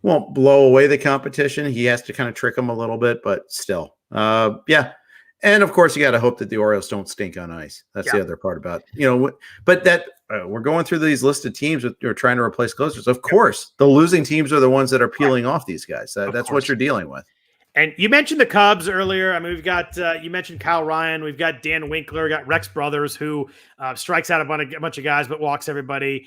Won't blow away the competition. He has to kind of trick them a little bit, but still. And of course, you got to hope that the Orioles don't stink on ice. That's the other part about but that we're going through these listed teams who are trying to replace closers. Of course, the losing teams are the ones that are peeling off these guys. That's what you're dealing with. And you mentioned the Cubs earlier. I mean, we've got you mentioned Kyle Ryan. We've got Dan Winkler. Got Rex Brothers, who strikes out a bunch of guys but walks everybody.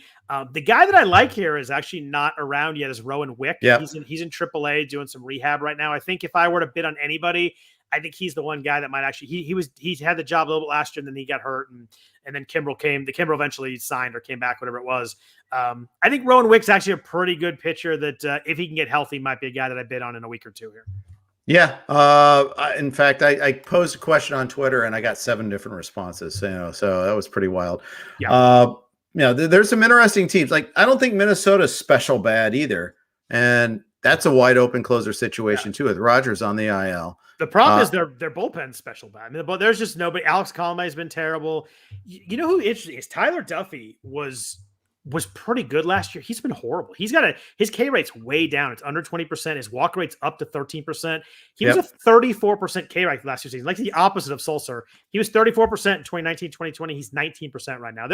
The guy that I like here is actually not around yet. Is Rowan Wick. Yep. He's in AAA doing some rehab right now. I think if I were to bid on anybody, I think he's the one guy that might actually. He had the job a little bit last year, and then he got hurt, and then Kimbrel came. The Kimbrel eventually signed or came back, whatever it was. I think Rowan Wick's actually a pretty good pitcher. That if he can get healthy, might be a guy that I bid on in a week or two here. Yeah. In fact, I posed a question on Twitter and I got 7 different responses. So that was pretty wild. Yeah. There's some interesting teams. Like I don't think Minnesota's special bad either, and that's a wide open closer situation too with Rogers on the IL. The problem is their bullpen's special bad. I mean, but there's just nobody. Alex Colomé has been terrible. You know who interesting is? Tyler Duffy was was pretty good last year. He's been horrible. His K rate's way down. It's under 20%. His walk rate's up to 13%. He was a 34% K rate last year season, like the opposite of Sulcer. He was 34% in 2019, 2020. He's 19% right now.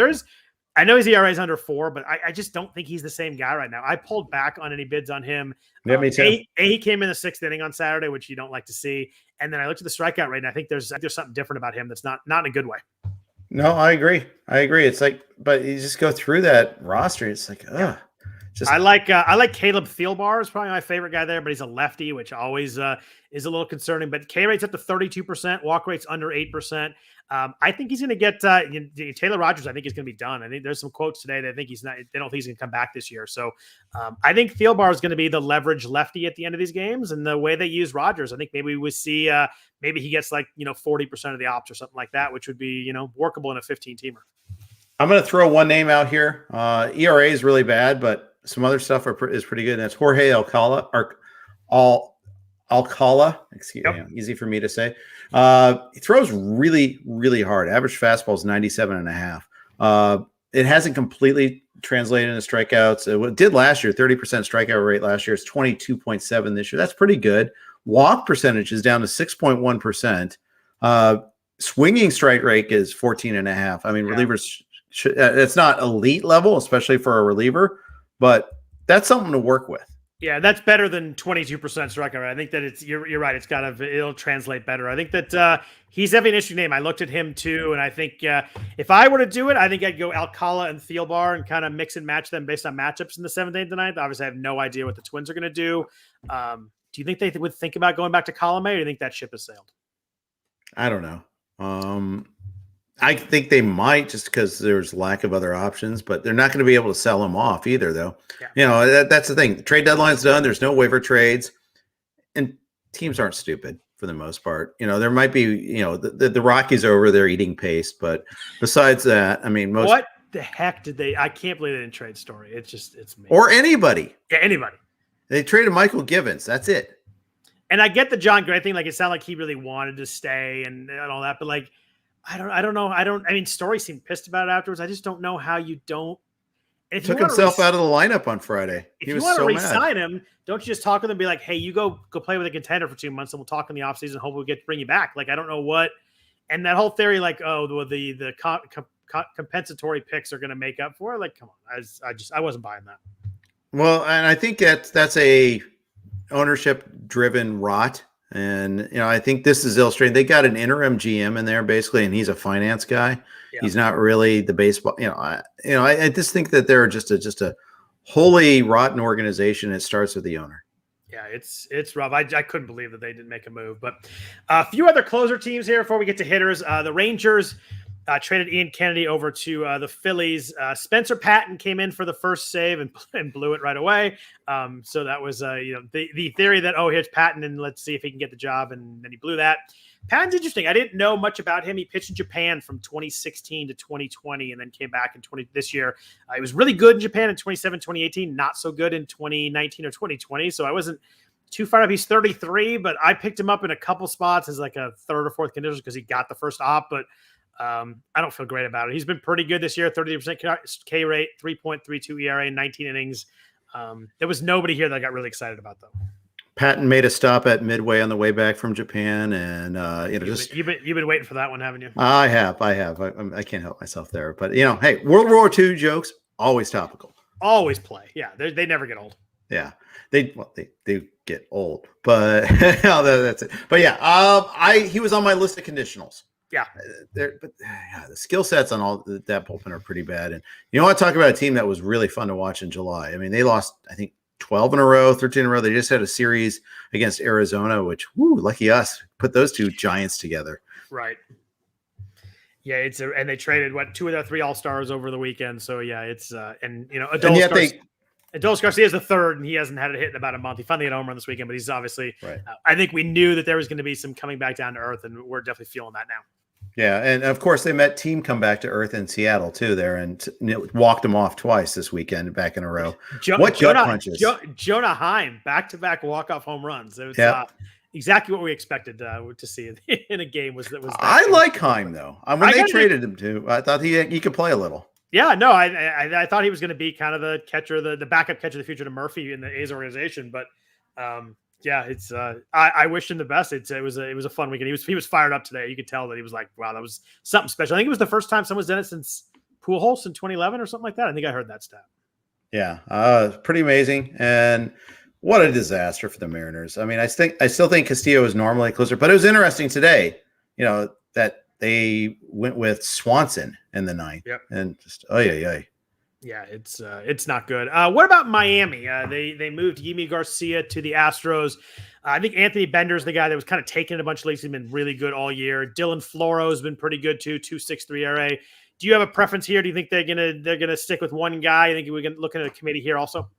I know his ERA is under 4, but I just don't think he's the same guy right now. I pulled back on any bids on him. Yeah, me too. He came in the 6th inning on Saturday, which you don't like to see. And then I looked at the strikeout rate, and I think there's something different about him that's not in a good way. No, I agree. It's like, but you just go through that roster. It's like, I like Caleb Thielbar is probably my favorite guy there, but he's a lefty, which always is a little concerning. But K rate's up to 32%, walk rate's under 8%. I think he's going to get Taylor Rogers. I think he's going to be done. I think there's some quotes today that think he's not. They don't think he's going to come back this year. So I think Thielbar is going to be the leverage lefty at the end of these games, and the way they use Rogers, I think maybe we see maybe he gets 40% of the ops or something like that, which would be workable in a 15-teamer. I'm going to throw one name out here. ERA is really bad, but some other stuff is pretty good. And that's Jorge Alcala. Excuse me, easy for me to say. He throws really, really hard. Average fastball is 97.5. It hasn't completely translated into strikeouts. It did last year, 30% strikeout rate last year. It's 22.7 this year. That's pretty good. Walk percentage is down to 6.1%. Swinging strike rate is 14.5. I mean, relievers, it's not elite level, especially for a reliever, but that's something to work with. Yeah, that's better than 22% strikeout rate. I think that you're right. It'll translate better. I think that he's having an interesting name. I looked at him too, and I think if I were to do it, I think I'd go Alcala and Thielbar and kind of mix and match them based on matchups in the 7th, 8th, and 9th. Obviously, I have no idea what the Twins are going to do. Do you think they would think about going back to column A, or do you think that ship has sailed? I don't know. I think they might, just because there's lack of other options, but they're not going to be able to sell them off either, though. Yeah. That's the thing. The trade deadline's done. There's no waiver trades, and teams aren't stupid for the most part. There might be, the Rockies are over there eating paste, but besides that, I mean, what the heck did they? I can't believe they didn't trade Story. It's me. Or anybody. Yeah, anybody. They traded Michael Givens. That's it. And I get the John Gray thing. Like, it sounded like he really wanted to stay and all that, but I don't know. I mean, Story seemed pissed about it afterwards. I just don't know how you don't. If took himself out of the lineup on Friday. If you want to re-sign him, don't you just talk with him and be like, hey, you go play with a contender for 2 months and we'll talk in the offseason and hope we'll bring you back. I don't know what. And that whole theory, the compensatory picks are going to make up for it. Come on. I wasn't buying that. Well, and I think that's a ownership driven rot. And, I think this is illustrating. They got an interim GM in there basically, and he's a finance guy. Yeah. He's not really the baseball. I just think that they're just a wholly rotten organization. It starts with the owner. Yeah, it's rough. I couldn't believe that they didn't make a move. But a few other closer teams here before we get to hitters. The Rangers traded Ian Kennedy over to the Phillies. Spencer Patton came in for the first save and blew it right away. So that was the theory that, here's Patton and let's see if he can get the job, and then he blew that. Patton's interesting. I didn't know much about him. He pitched in Japan from 2016 to 2020 and then came back in this year. He was really good in Japan in 2017, 2018, not so good in 2019 or 2020. So I wasn't too fired up. He's 33, but I picked him up in a couple spots as a 3rd or 4th condition because he got the first op, but I don't feel great about it. He's been pretty good this year, 30% K rate, 3.32 ERA, 19 innings. There was nobody here that I got really excited about, though. Patton made a stop at Midway on the way back from Japan, and you've been waiting for that one, haven't you? I have. I can't help myself there, but hey, World War II jokes always topical. Always play. Yeah, they never get old. Yeah, they get old, but that's it. But yeah, he was on my list of conditionals. Yeah, the skill sets on all that bullpen are pretty bad. And I want to talk about a team that was really fun to watch in July. I mean, they lost, I think, 12 in a row, 13 in a row. They just had a series against Arizona, which, lucky us, put those two giants together. Right. Yeah, and they traded 2 of their 3 All-Stars over the weekend. So yeah, Adolis Garcia is the 3rd, and he hasn't had a hit in about a month. He finally had a home run this weekend, but he's obviously. Right. I think we knew that there was going to be some coming back down to earth, and we're definitely feeling that now. Yeah, and of course they met Team come back to earth in Seattle too there, and walked them off twice this weekend back in a row. Gut punches! Jonah Heim back-to-back walk-off home runs. It was exactly what we expected to see in a game. Was that? I like Heim though. When they traded him too, I thought he could play a little. Yeah, no, I thought he was going to be kind of the catcher, the backup catcher of the future to Murphy in the A's organization, but yeah, it's I wish him the best. It was a fun weekend. He was fired up today. You could tell that he was like, wow, that was something special. I think it was the first time someone's done it since Pujols in 2011 or something like that. I think I heard that stat. Yeah, pretty amazing, and what a disaster for the Mariners. I mean, I still think Castillo is normally a closer, but it was interesting today, that they went with Swanson in the ninth. Yep. And just Yeah, it's not good. What about Miami? They moved Yimi Garcia to the Astros. I think Anthony Bender's the guy that was kind of taking a bunch of leagues. He's been really good all year. Dylan Floro's been pretty good too, 2.63 ERA. Do you have a preference here? Do you think they're gonna stick with one guy? I think we're looking at a committee here also.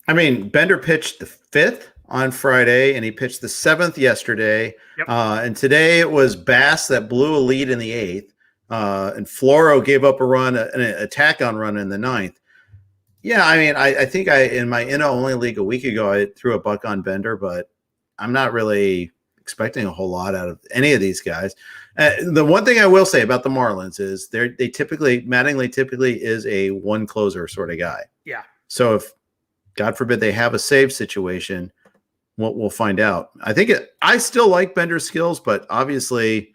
I mean, Bender pitched the 5th on Friday, and he pitched the 7th yesterday. Yep. And today it was Bass that blew a lead in the 8th. And Floro gave up an attack-on run in the 9th. Yeah, I mean, I think in my only league a week ago, I threw a buck on Bender, but I'm not really expecting a whole lot out of any of these guys. The one thing I will say about the Marlins is Mattingly typically is a one closer sort of guy. Yeah. So if God forbid they have a save situation, we'll find out. I still like Bender's skills, but obviously,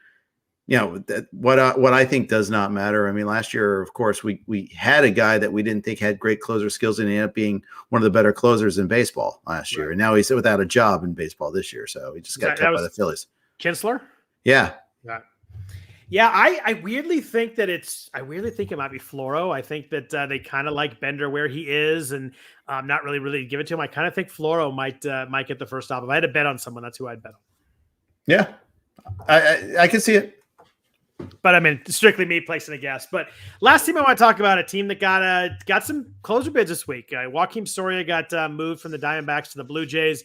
what I think does not matter. I mean, last year, of course, we had a guy that we didn't think had great closer skills, and he ended up being one of the better closers in baseball last year. Right. And now he's without a job in baseball this year, so he just got cut by the Phillies. Kinsler? Yeah. Yeah, I weirdly think it might be Floro. I think that they kind of like Bender where he is, and not really give it to him. I kind of think Floro might get the first stop. If I had to bet on someone, that's who I'd bet on. Yeah, I can see it. But I mean, strictly me placing a guess. But last team I want to talk about, a team that got some closer bids this week. Joakim Soria got moved from the Diamondbacks to the Blue Jays.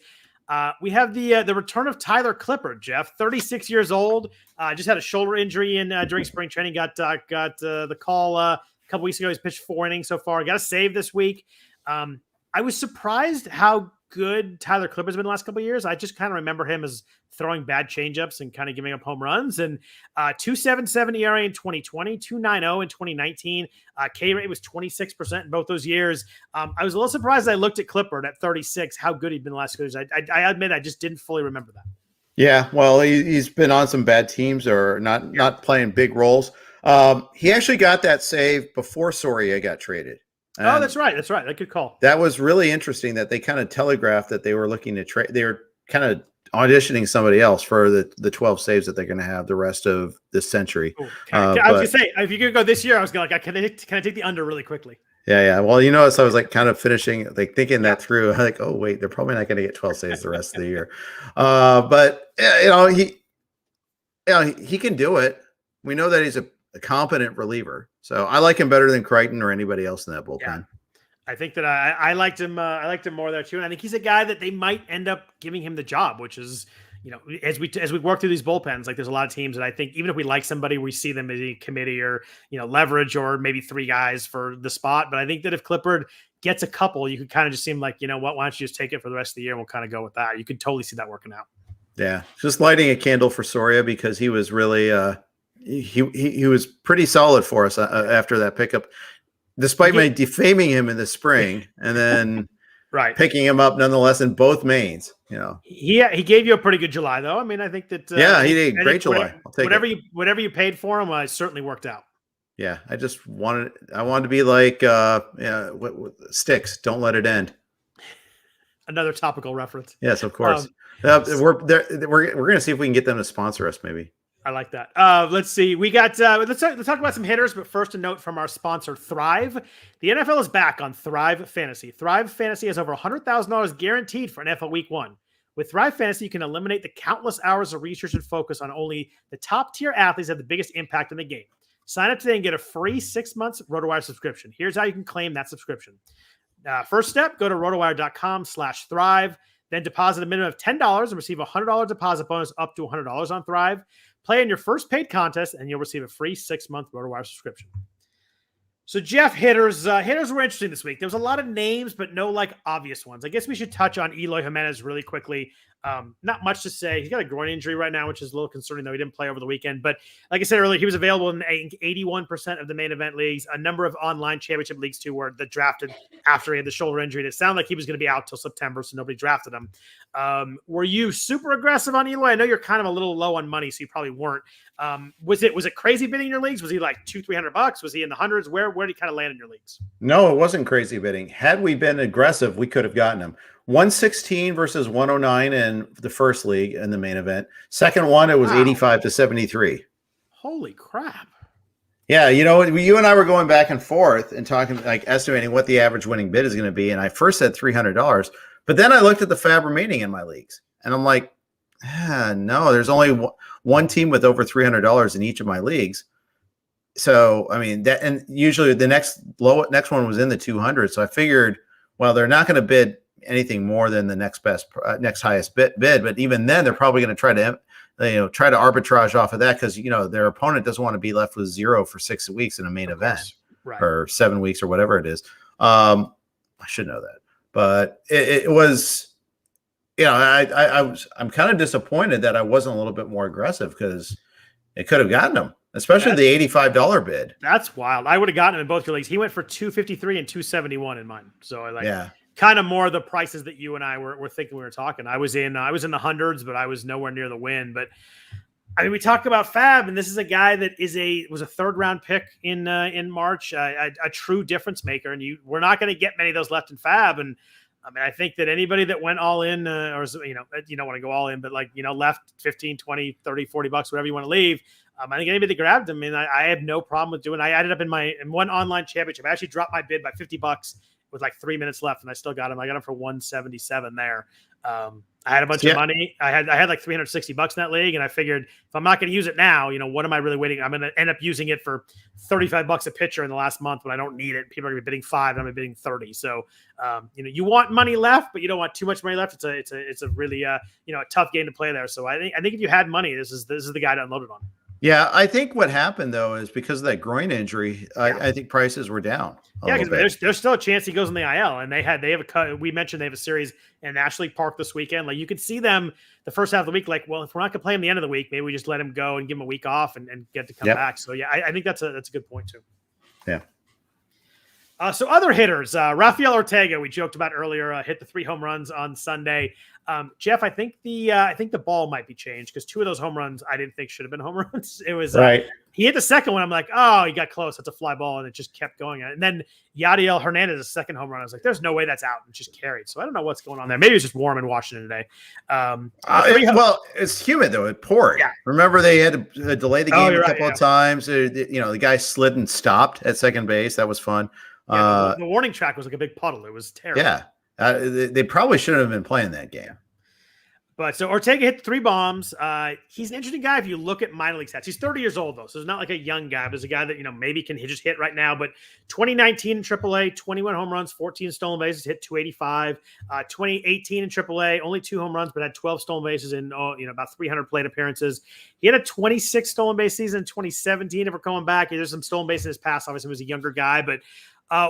We have the return of Tyler Clippard, Jeff, 36 years old. Just had a shoulder injury during spring training. Got the call a couple weeks ago. He's pitched 4 innings so far. Got a save this week. I was surprised how good Tyler Clippard's been the last couple of years. I just kind of remember him as throwing bad changeups and kind of giving up home runs. And 2.77 ERA in 2020, 2.90 in 2019. K rate was 26% in both those years. I was a little surprised I looked at Clippard at 36, how good he'd been the last couple of years. I admit I just didn't fully remember that. Yeah, well, he's been on some bad teams or not playing big roles. He actually got that save before Soria got traded. And that's right. That good call. That was really interesting that they kind of telegraphed that they were looking to trade. They were kind of auditioning somebody else for the 12 saves that they're going to have the rest of this century. Ooh, I was going to say, if you could go this year, I was going to can I take the under really quickly? Yeah. Well, so I was like kind of finishing, like thinking that through. Like, oh wait, they're probably not going to get 12 saves the rest of the year. But he can do it. We know that he's a competent reliever. So I like him better than Crichton or anybody else in that bullpen. Yeah. I think that I liked him. I liked him more there too. And I think he's a guy that they might end up giving him the job, which is, as we work through these bullpens, like there's a lot of teams that I think even if we like somebody, we see them as a committee or, leverage or maybe 3 guys for the spot. But I think that if Clippard gets a couple, you could kind of just seem like, what, why don't you just take it for the rest of the year and we'll kind of go with that. You could totally see that working out. Yeah. Just lighting a candle for Soria because he was really, he was pretty solid for us after that pickup, despite my defaming him in the spring and then picking him up nonetheless in both mains. He gave you a pretty good July though. I mean, I think that he did great July. I'll take whatever you paid for him, it certainly worked out. Yeah, I wanted to be like Sticks. Don't let it end. Another topical reference. Yes, of course. We're going to see if we can get them to sponsor us, maybe. I like that. Let's see. We got let's talk about some hitters, but first a note from our sponsor, Thrive. The NFL is back on Thrive Fantasy. Thrive Fantasy has over $100,000 guaranteed for NFL Week 1. With Thrive Fantasy, you can eliminate the countless hours of research and focus on only the top-tier athletes that have the biggest impact in the game. Sign up today and get a free 6 months Rotowire subscription. Here's how you can claim that subscription. First step, go to rotowire.com/thrive. Then deposit a minimum of $10 and receive a $100 deposit bonus up to $100 on Thrive. Play in your first paid contest, and you'll receive a free 6-month Rotowire subscription. So, Jeff, hitters were interesting this week. There was a lot of names, but no obvious ones. I guess we should touch on Eloy Jimenez really quickly. Not much to say. He's got a groin injury right now, which is a little concerning, though. He didn't play over the weekend. But like I said earlier, he was available in 81% of the main event leagues, a number of online championship leagues, too, where the drafted after he had the shoulder injury. And it sounded like he was going to be out till September, so nobody drafted him. Were you super aggressive on Eloy? I know you're kind of a little low on money, so you probably weren't. Was it crazy bidding in your leagues? Was he like $200-300? Was he in the hundreds? Where did he kind of land in your leagues? No, it wasn't crazy bidding. Had we been aggressive, we could have gotten him. 116 versus 109 in the first league in the main event. Second one, it was 85-73. Holy crap. Yeah, you and I were going back and forth and talking, like estimating what the average winning bid is going to be. And I first said $300, but then I looked at the FAAB remaining in my leagues, and I'm like, no, there's only one team with over $300 in each of my leagues. So, I mean, that, and usually the next one was in the 200. So I figured, well, they're not going to bid anything more than the next highest bid. But even then, they're probably going to try to arbitrage off of that, because their opponent doesn't want to be left with zero for 6 weeks in a main event, right, or 7 weeks or whatever it is. I should know that, but it was. I'm kind of disappointed that I wasn't a little bit more aggressive, because it could have gotten him, especially the $85 bid. That's wild. I would have gotten him in both your leagues. He went for $253 and $271 in mine. So kind of more the prices that you and I were thinking we were talking. I was in the hundreds, but I was nowhere near the win. But I mean, we talk about FAAB, and this is a guy that was a third round pick in March, a true difference maker. And we're not going to get many of those left in FAAB. And I mean, I think that anybody that went all in, or, you don't want to go all in, but left 15, 20, 30, $40, whatever you want to leave. I think anybody that grabbed him, and I have no problem with doing. I ended up in one online championship. I actually dropped my bid by $50 with like 3 minutes left, and I still got him. I got him for $177 there. I had a bunch of money. I had like $360 in that league, and I figured if I'm not going to use it now, what am I really waiting? I'm going to end up using it for $35 a pitcher in the last month when I don't need it. People are going to be bidding 5, and I'm going to be bidding 30. So, you want money left, but you don't want too much money left. It's a really a tough game to play there. So I think if you had money, this is the guy to unload it on. Yeah, I think what happened though is because of that groin injury, I think prices were down. Yeah, because there's still a chance he goes in the IL, and they have a cut. We mentioned they have a series in National League Park this weekend. Like, you could see them the first half of the week. Like, well, if we're not going to play him the end of the week, maybe we just let him go and give him a week off and get to come back. So yeah, I think that's a good point too. Yeah. So other hitters, Rafael Ortega, we joked about earlier, hit the 3 home runs on Sunday. Jeff, I think the ball might be changed, because 2 of those home runs I didn't think should have been home runs. It was right. He hit the second one. I'm like, oh, he got close. That's a fly ball, and it just kept going. And then Yadiel Hernandez, second home run. I was like, there's no way that's out, and just carried. So I don't know what's going on there. Maybe it's just warm in Washington today. Well, it's humid though. It poured. Yeah. Remember they had to delay the game a couple of times. The guy slid and stopped at second base. That was fun. Yeah, the warning track was like a big puddle. It was terrible. Yeah. They probably shouldn't have been playing that game. But so Ortega hit 3 bombs. He's an interesting guy if you look at minor league stats. He's 30 years old, though, so he's not like a young guy, but he's a guy that, maybe can just hit right now. But 2019 in AAA, 21 home runs, 14 stolen bases, hit 285. 2018 in AAA, only 2 home runs, but had 12 stolen bases in about 300 plate appearances. He had a 26 stolen base season in 2017. If we're going back, there's some stolen base in his past. Obviously, he was a younger guy, but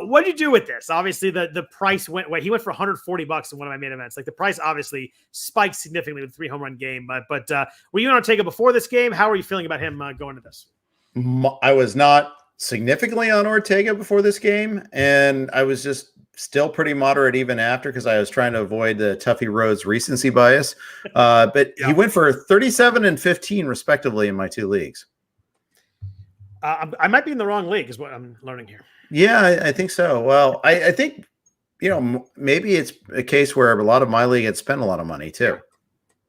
what did you do with this? Obviously, the price went away. He went for $140 in one of my main events. Like, the price obviously spiked significantly with 3 home run game. But were you on Ortega before this game? How are you feeling about him going to this? I was not significantly on Ortega before this game, and I was just still pretty moderate even after, because I was trying to avoid the Tuffy Rhodes recency bias. But He went for 37 and 15 respectively in my 2 leagues. I might be in the wrong league is what I'm learning here. Yeah, I think so. Well, I think, maybe it's a case where a lot of my league had spent a lot of money too.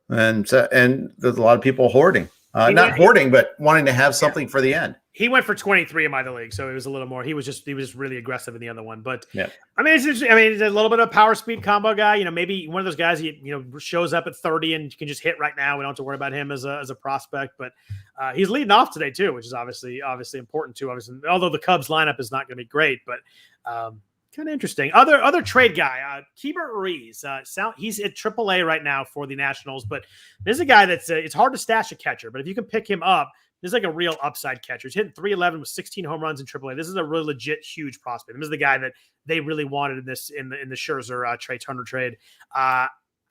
And there's a lot of people hoarding, but wanting to have something for the end. He went for 23 in my league, so it was a little more. He was really aggressive in the other one. But yeah, I mean, he's a little bit of a power speed combo guy. Maybe one of those guys shows up at 30 and can just hit right now. We don't have to worry about him as a prospect. But he's leading off today too, which is obviously important too. Obviously, although the Cubs lineup is not going to be great, but kind of interesting. Other trade guy, Keibert Ruiz. He's at AAA right now for the Nationals, but this is a guy that's it's hard to stash a catcher, but if you can pick him up, this is like a real upside catcher. He's hitting 311 with 16 home runs in AAA. This is a really legit huge prospect. This is the guy that they really wanted in the Scherzer Trey Turner trade.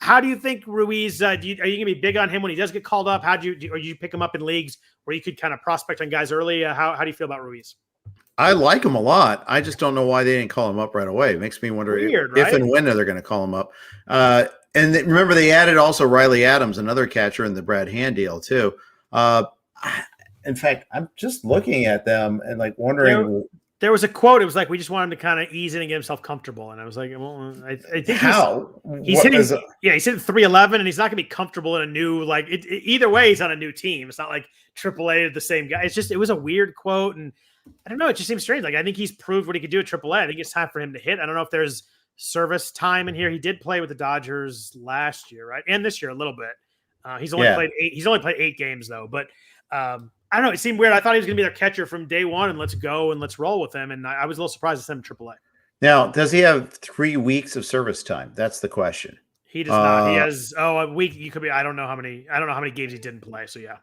How do you think Ruiz? Are you going to be big on him when he does get called up? Or do you pick him up in leagues where you could kind of prospect on guys early? How do you feel about Ruiz? I like him a lot. I just don't know why they didn't call him up right away. It makes me wonder if and when they're going to call him up. And remember, they added also Riley Adams, another catcher, in the Brad Hand deal too. In fact, I'm just looking at them and like wondering. There was a quote. It was like, we just want him to kind of ease in and get himself comfortable. And I was like, well, I think he's hitting 311, and he's not going to be comfortable in a new, like, either way, he's on a new team. It's not like AAA is the same guy. It was a weird quote. And I don't know. It just seems strange. Like, I think he's proved what he could do at AAA. I think it's time for him to hit. I don't know if there's service time in here. He did play with the Dodgers last year, right? And this year a little bit. He's only played 8 games though. But I don't know. It seemed weird. I thought he was going to be their catcher from day one, and let's go and let's roll with him. And I was a little surprised to send him AAA. Now, does he have 3 weeks of service time? That's the question. He does not. He has a week. You could be. I don't know how many games he didn't play. So yeah.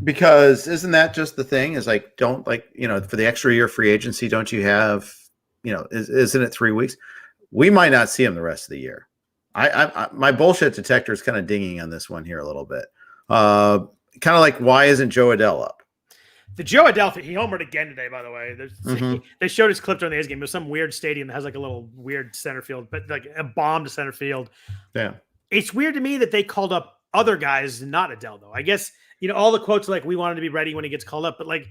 Because isn't that just the thing? Is like, don't like, for the extra year free agency, don't you have, isn't it 3 weeks? We might not see him the rest of the year. I my bullshit detector is kind of dinging on this one here a little bit. Kind of like, why isn't Joe Adell up? The Joe Adell, he homered again today, by the way. They showed his clip during the A's game. It was some weird stadium that has like a little weird center field, but like a bomb to center field. Yeah. It's weird to me that they called up other guys, not Adell, though. I guess, all the quotes are like, we wanted to be ready when he gets called up, but like,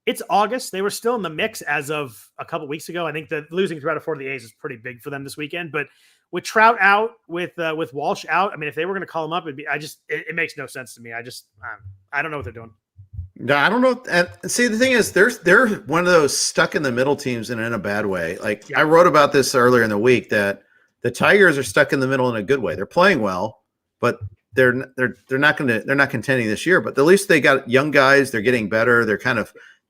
it's August. They were still in the mix as of a couple weeks ago. I think that losing 3 out of 4 to the A's is pretty big for them this weekend, but with Trout out, with Walsh out, I mean, if they were going to call him up, it makes no sense to me. I don't know what they're doing. No, I don't know. And see, the thing is, they're one of those stuck in the middle teams and in a bad way. Like I wrote about this earlier in the week that the Tigers are stuck in the middle in a good way. They're playing well, but they're not contending this year. But at least they got young guys. They're getting better.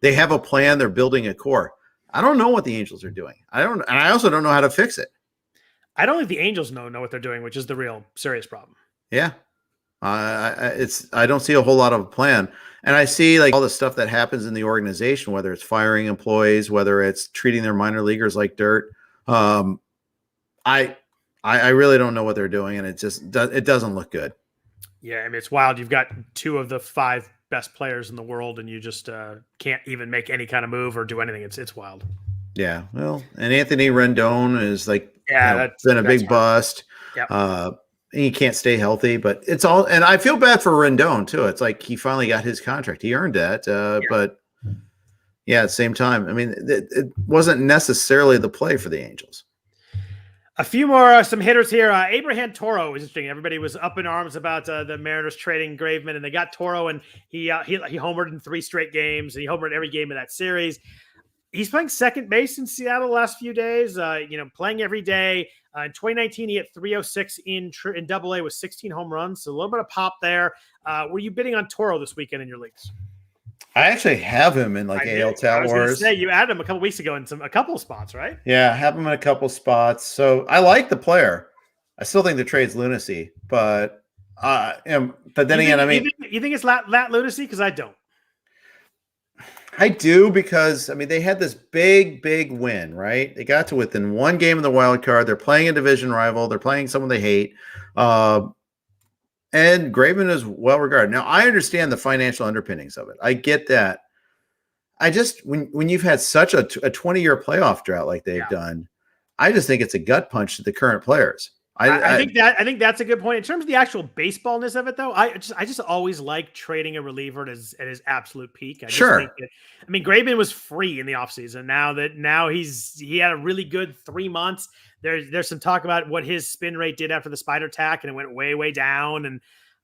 They have a plan. They're building a core. I don't know what the Angels are doing. And I also don't know how to fix it. I don't think the Angels know what they're doing, which is the real serious problem. Yeah. I don't see a whole lot of a plan. And I see like all the stuff that happens in the organization, whether it's firing employees, whether it's treating their minor leaguers like dirt. I really don't know what they're doing, and it doesn't look good. Yeah, I mean, it's wild. You've got 2 of the 5 best players in the world, and you just can't even make any kind of move or do anything. It's wild. Yeah. Well, and Anthony Rendon is like, that's been a big bust. Yeah. He can't stay healthy, but it's all, and I feel bad for Rendon too. It's like he finally got his contract. He earned that. But yeah, at the same time, I mean, it wasn't necessarily the play for the Angels. A few more, some hitters here. Abraham Toro was interesting. Everybody was up in arms about the Mariners trading Graveman, and they got Toro, and he homered in 3 straight games, and he homered every game of that series. He's playing second base in Seattle the last few days, playing every day. In 2019, he hit 306 in AA with 16 home runs, so a little bit of pop there. Were you bidding on Toro this weekend in your leagues? I actually have him in like AL Tout Wars. I was going to say, you added him a couple weeks ago in a couple of spots, right? Yeah, I have him in a couple spots. So I like the player. I still think the trade's lunacy, but then again, I mean, you think it's that lunacy? Because I don't. I do, because I mean, they had this big win, right? They got to within 1 game of the wild card. They're playing a division rival. They're playing someone they hate. And Graveman is well regarded. Now, I understand the financial underpinnings of it. I get that. I just, when you've had such a 20-year playoff drought like they've done, I just think it's a gut punch to the current players. I think that's a good point. In terms of the actual baseballness of it, though, I just always like trading a reliever at his absolute peak. Graveman was free in the offseason. Now he had a really good 3 months. There's some talk about what his spin rate did after the spider tack, and it went way down. And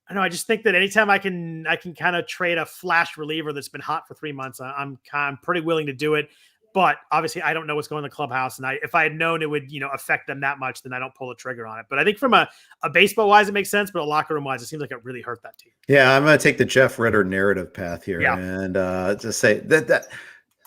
I know, I just think that anytime I can kind of trade a flash reliever that's been hot for 3 months, I'm pretty willing to do it. But obviously, I don't know what's going on in the clubhouse, and if I had known it would, affect them that much, then I don't pull the trigger on it. But I think from a baseball wise, it makes sense. But a locker room wise, it seems like it really hurt that team. Yeah, I'm going to take the Jeff Ritter narrative path here, and just say that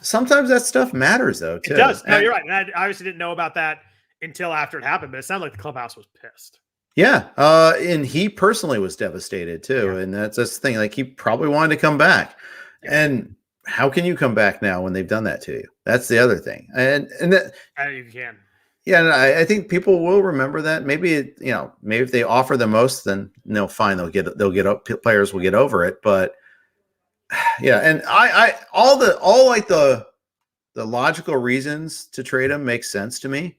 sometimes that stuff matters, though. Too. It does. No, you're right. And I obviously didn't know about that until after it happened, but it sounded like the clubhouse was pissed. Yeah, and he personally was devastated too, and that's the thing. Like, he probably wanted to come back, and how can you come back now when they've done that to you? That's the other thing. And that, you can. Yeah, and I think people will remember that. Maybe maybe if they offer the most, then no, fine, players will get over it. But yeah, and I all like the logical reasons to trade him makes sense to me.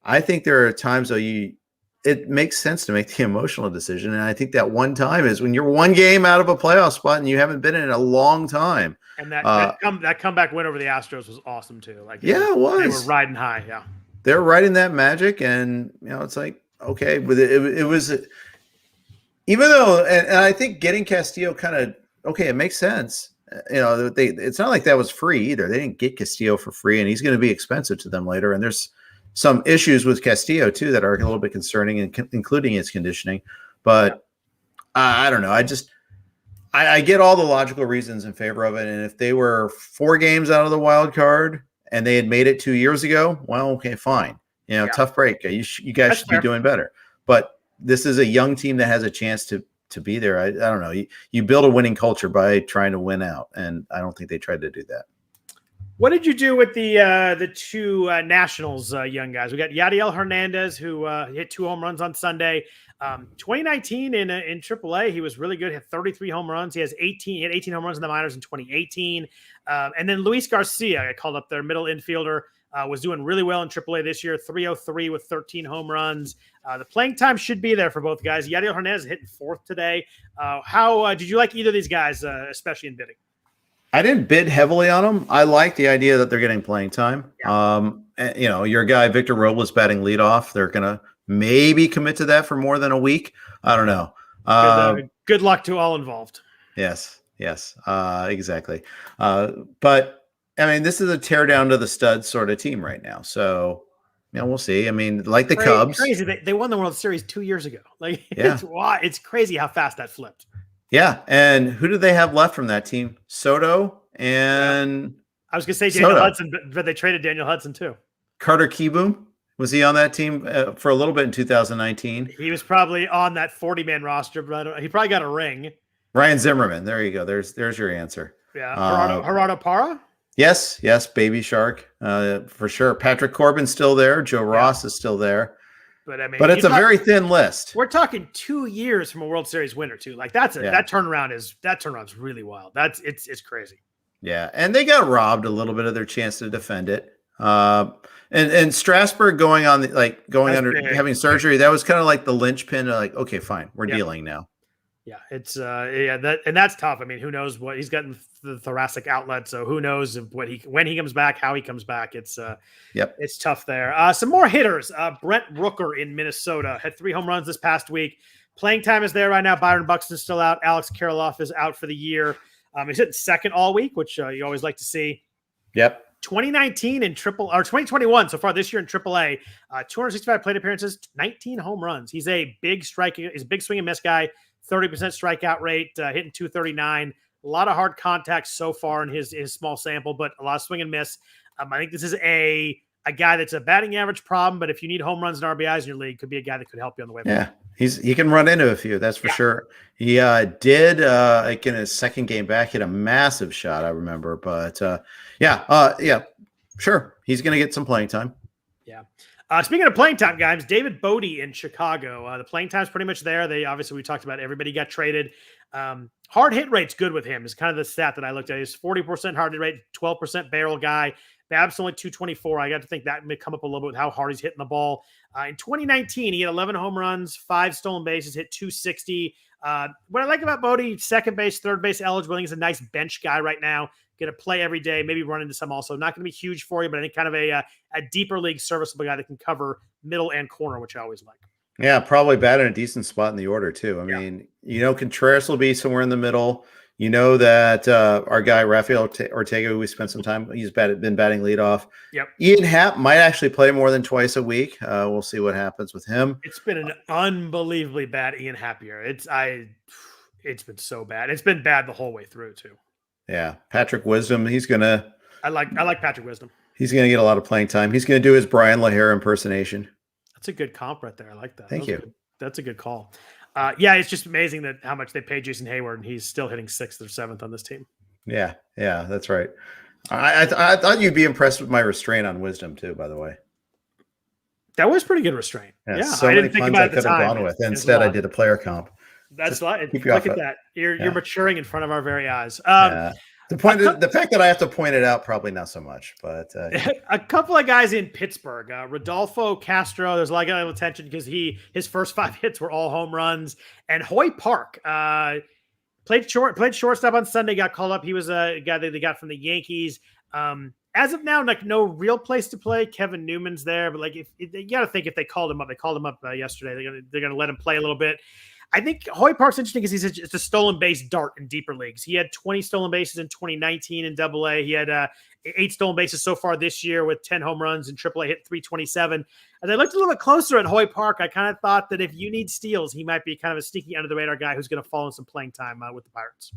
I think there are times though it makes sense to make the emotional decision, and I think that one time is when you're one game out of a playoff spot and you haven't been in a long time. And that comeback win over the Astros was awesome too. Like it was. They were riding high. Yeah, they're riding that magic, and it's like okay, but it was even though, and I think getting Castillo it makes sense. It's not like that was free either. They didn't get Castillo for free, and he's going to be expensive to them later. And there's some issues with Castillo too that are a little bit concerning, including his conditioning. But I don't know. I get all the logical reasons in favor of it. And if they were 4 games out of the wild card and they had made it 2 years ago, well, okay, fine. Tough break. You guys should be doing better. But this is a young team that has a chance to be there. I don't know. You build a winning culture by trying to win out, and I don't think they tried to do that. What did you do with the 2 Nationals young guys? We got Yadiel Hernandez, who hit 2 home runs on Sunday. 2019 in AAA, he was really good. Hit 33 home runs. He had 18 home runs in the minors in 2018. And then Luis Garcia, I called up their middle infielder, was doing really well in AAA this year. 303 with 13 home runs. The playing time should be there for both guys. Yadiel Hernandez hitting 4th today. How did you like either of these guys, especially in bidding? I didn't bid heavily on them. I like the idea that they're getting playing time. Yeah. Your guy Victor Robles batting leadoff. They're gonna maybe commit to that for more than a week. I don't know. Good luck to all involved. Yes, exactly. But I mean, this is a tear down to the studs sort of team right now. So we'll see. I mean, like the Cubs, crazy. They won the World Series 2 years ago. It's crazy how fast that flipped. Yeah, and who do they have left from that team? Soto and I was going to say Daniel Hudson, but they traded Daniel Hudson too. Carter Kieboom, was he on that team for a little bit in 2019? He was probably on that 40-man roster, but he probably got a ring. Ryan Zimmerman, there you go. There's your answer. Yeah, Gerardo Parra. Yes, Baby Shark, for sure. Patrick Corbin's still there. Joe Ross is still there. But I mean, it's a very thin list. We're talking 2 years from a World Series winner tut. Like that turnaround is really wild. It's crazy. Yeah, and they got robbed a little bit of their chance to defend it. And Strasburg having surgery, that was kind of like the linchpin. Like, okay, fine, we're dealing now. Yeah, it's that's tough. I mean, who knows what he's got in the thoracic outlet, so who knows when he comes back, how he comes back. It's it's tough there. Some more hitters. Brent Rooker in Minnesota had 3 home runs this past week. Playing time is there right now. Byron Buxton's still out. Alex Kirilloff is out for the year. He's hitting second all week, which you always like to see. Yep. 2019 in 2021 so far this year in AAA, 265 plate appearances, 19 home runs. He's a big striking, he's a big swing and miss guy. 30% strikeout rate, hitting 239. A lot of hard contacts so far in his small sample, but a lot of swing and miss. I think this is a guy that's a batting average problem, but if you need home runs and RBIs in your league, could be a guy that could help you on the way. Yeah, he can run into a few, that's for sure. He did in his second game back, hit a massive shot, I remember. But sure, he's going to get some playing time. Yeah. Speaking of playing time, guys, David Bodie in Chicago. The playing time's pretty much there. We talked about everybody got traded. Hard hit rate's good with him is kind of the stat that I looked at. He's 40% hard hit rate, 12% barrel guy. Bab's only 224. I got to think that may come up a little bit with how hard he's hitting the ball. In 2019, he had 11 home runs, 5 stolen bases, hit 260. What I like about Bodie, second base, third base eligible. I think he's a nice bench guy right now. Going to play every day, maybe run into some also. Not going to be huge for you, but I think kind of a deeper league serviceable guy that can cover middle and corner, which I always like. Yeah, probably bat in a decent spot in the order too. I mean, Contreras will be somewhere in the middle. That our guy Rafael Ortega, who we spent some time, he's been batting leadoff. Yep. Ian Happ might actually play more than twice a week. We'll see what happens with him. It's been an unbelievably bad Ian Happ year. It's been so bad. It's been bad the whole way through too. Yeah, Patrick Wisdom. I like Patrick Wisdom. He's gonna get a lot of playing time. He's gonna do his Brian LaHare impersonation. That's a good comp right there. I like that. Thank you. That's a good call. It's just amazing that how much they paid Jason Hayward, and he's still hitting 6th or 7th on this team. Yeah, that's right. I thought you'd be impressed with my restraint on Wisdom too. By the way, That was pretty good restraint. Yeah, so I many didn't think puns about I it at the could have time. gone with. Instead, I did a player comp. That's like keep you look off at it. that. You're maturing in front of our very eyes. The fact that I have to point it out, probably not so much, but a couple of guys in Pittsburgh, Rodolfo Castro. There's a lot of attention because his first 5 hits were all home runs, and Hoy Park played shortstop on Sunday. Got called up. He was a guy that they got from the Yankees. As of now, like no real place to play. Kevin Newman's there, but like if you got to think if they called him up yesterday, they're gonna let him play a little bit. I think Hoy Park's interesting because it's a stolen base dart in deeper leagues. He had 20 stolen bases in 2019 in AA. He had 8 stolen bases so far this year with 10 home runs in AAA, hit 327. As I looked a little bit closer at Hoy Park, I kind of thought that if you need steals, he might be kind of a sneaky under the radar guy who's going to fall in some playing time with the Pirates.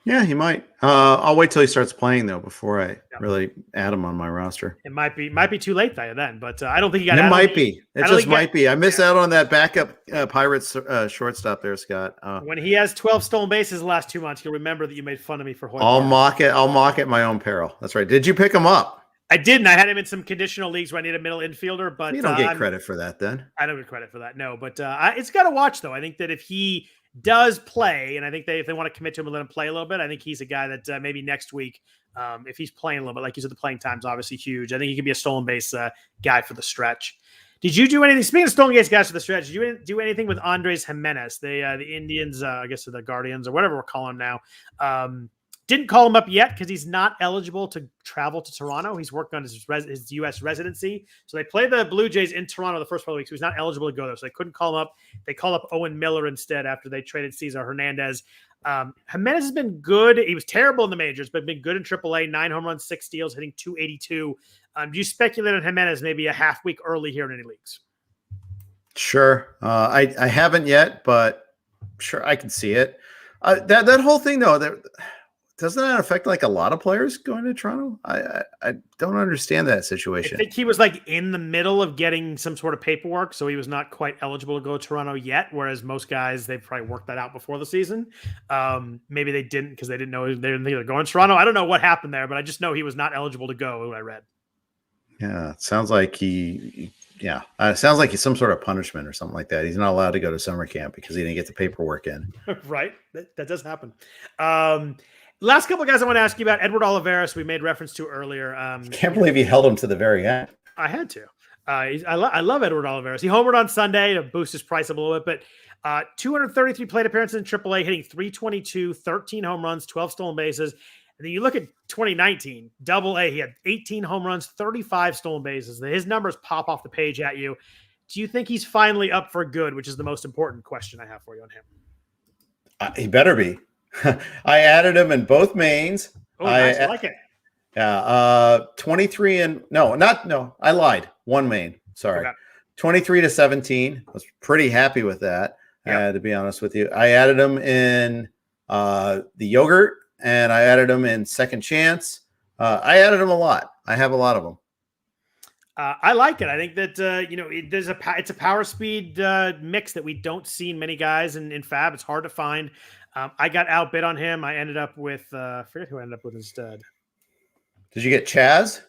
Yeah, he might. I'll wait till he starts playing though before I really add him on my roster. It might be too late then, but I don't think he got. It might be. It just might be. I missed out on that backup Pirates shortstop there, Scott. When he has 12 stolen bases the last 2 months, you'll remember that you made fun of me for Hoy. I'll mock at my own peril. That's right. Did you pick him up? I didn't. I had him in some conditional leagues where I need a middle infielder, but you don't get credit for that then. I don't get credit for that. No, but it's got to watch though. I think that if he does play, and I think if they want to commit to him and let him play a little bit, I think he's a guy that maybe next week, if he's playing a little bit, like you said, the playing time's obviously huge. I think he could be a stolen base guy for the stretch. Did you do anything? Speaking of stolen base guys for the stretch, did you do anything with Andres Jimenez? The Indians, I guess the Guardians or whatever we're calling him now. Didn't call him up yet because he's not eligible to travel to Toronto. He's working on his U.S. residency. So they play the Blue Jays in Toronto the first couple of weeks. So he's not eligible to go there. So they couldn't call him up. They called up Owen Miller instead after they traded Cesar Hernandez. Jimenez has been good. He was terrible in the majors, but been good in AAA. 9 home runs, 6 steals, hitting .282. Do you speculate on Jimenez maybe a half week early here in any leagues? Sure. I haven't yet, but sure, I can see it. That whole thing, though, doesn't that affect like a lot of players going to Toronto? I don't understand that situation. I think he was like in the middle of getting some sort of paperwork, so he was not quite eligible to go to Toronto yet. Whereas most guys, they've probably worked that out before the season. Maybe they didn't because they didn't think they were going to Toronto. I don't know what happened there, but I just know he was not eligible to go. What I read. Yeah, it sounds like it sounds like he's some sort of punishment or something like that. He's not allowed to go to summer camp because he didn't get the paperwork in. Right, that does happen. Last couple of guys I want to ask you about. Edward Olaveras, we made reference to earlier. Can't believe he held him to the very end. I had to. I love Edward Olaveras. He homered on Sunday to boost his price up a little bit, but 233 plate appearances in AAA, hitting .322, 13 home runs, 12 stolen bases. And then you look at 2019, AA, he had 18 home runs, 35 stolen bases. His numbers pop off the page at you. Do you think he's finally up for good, which is the most important question I have for you on him? He better be. I added him in both mains. Oh, nice. I like it. Yeah. 23 and I lied. One main. Sorry. Okay. 23 to 17. I was pretty happy with that. To be honest with you. I added him in the yogurt and I added him in second chance. I added him a lot. I have a lot of them. I like it. I think that it's a power speed mix that we don't see in many guys in FAAB. It's hard to find. I got outbid on him. I ended up with I forget who I ended up with instead. Did you get Chaz?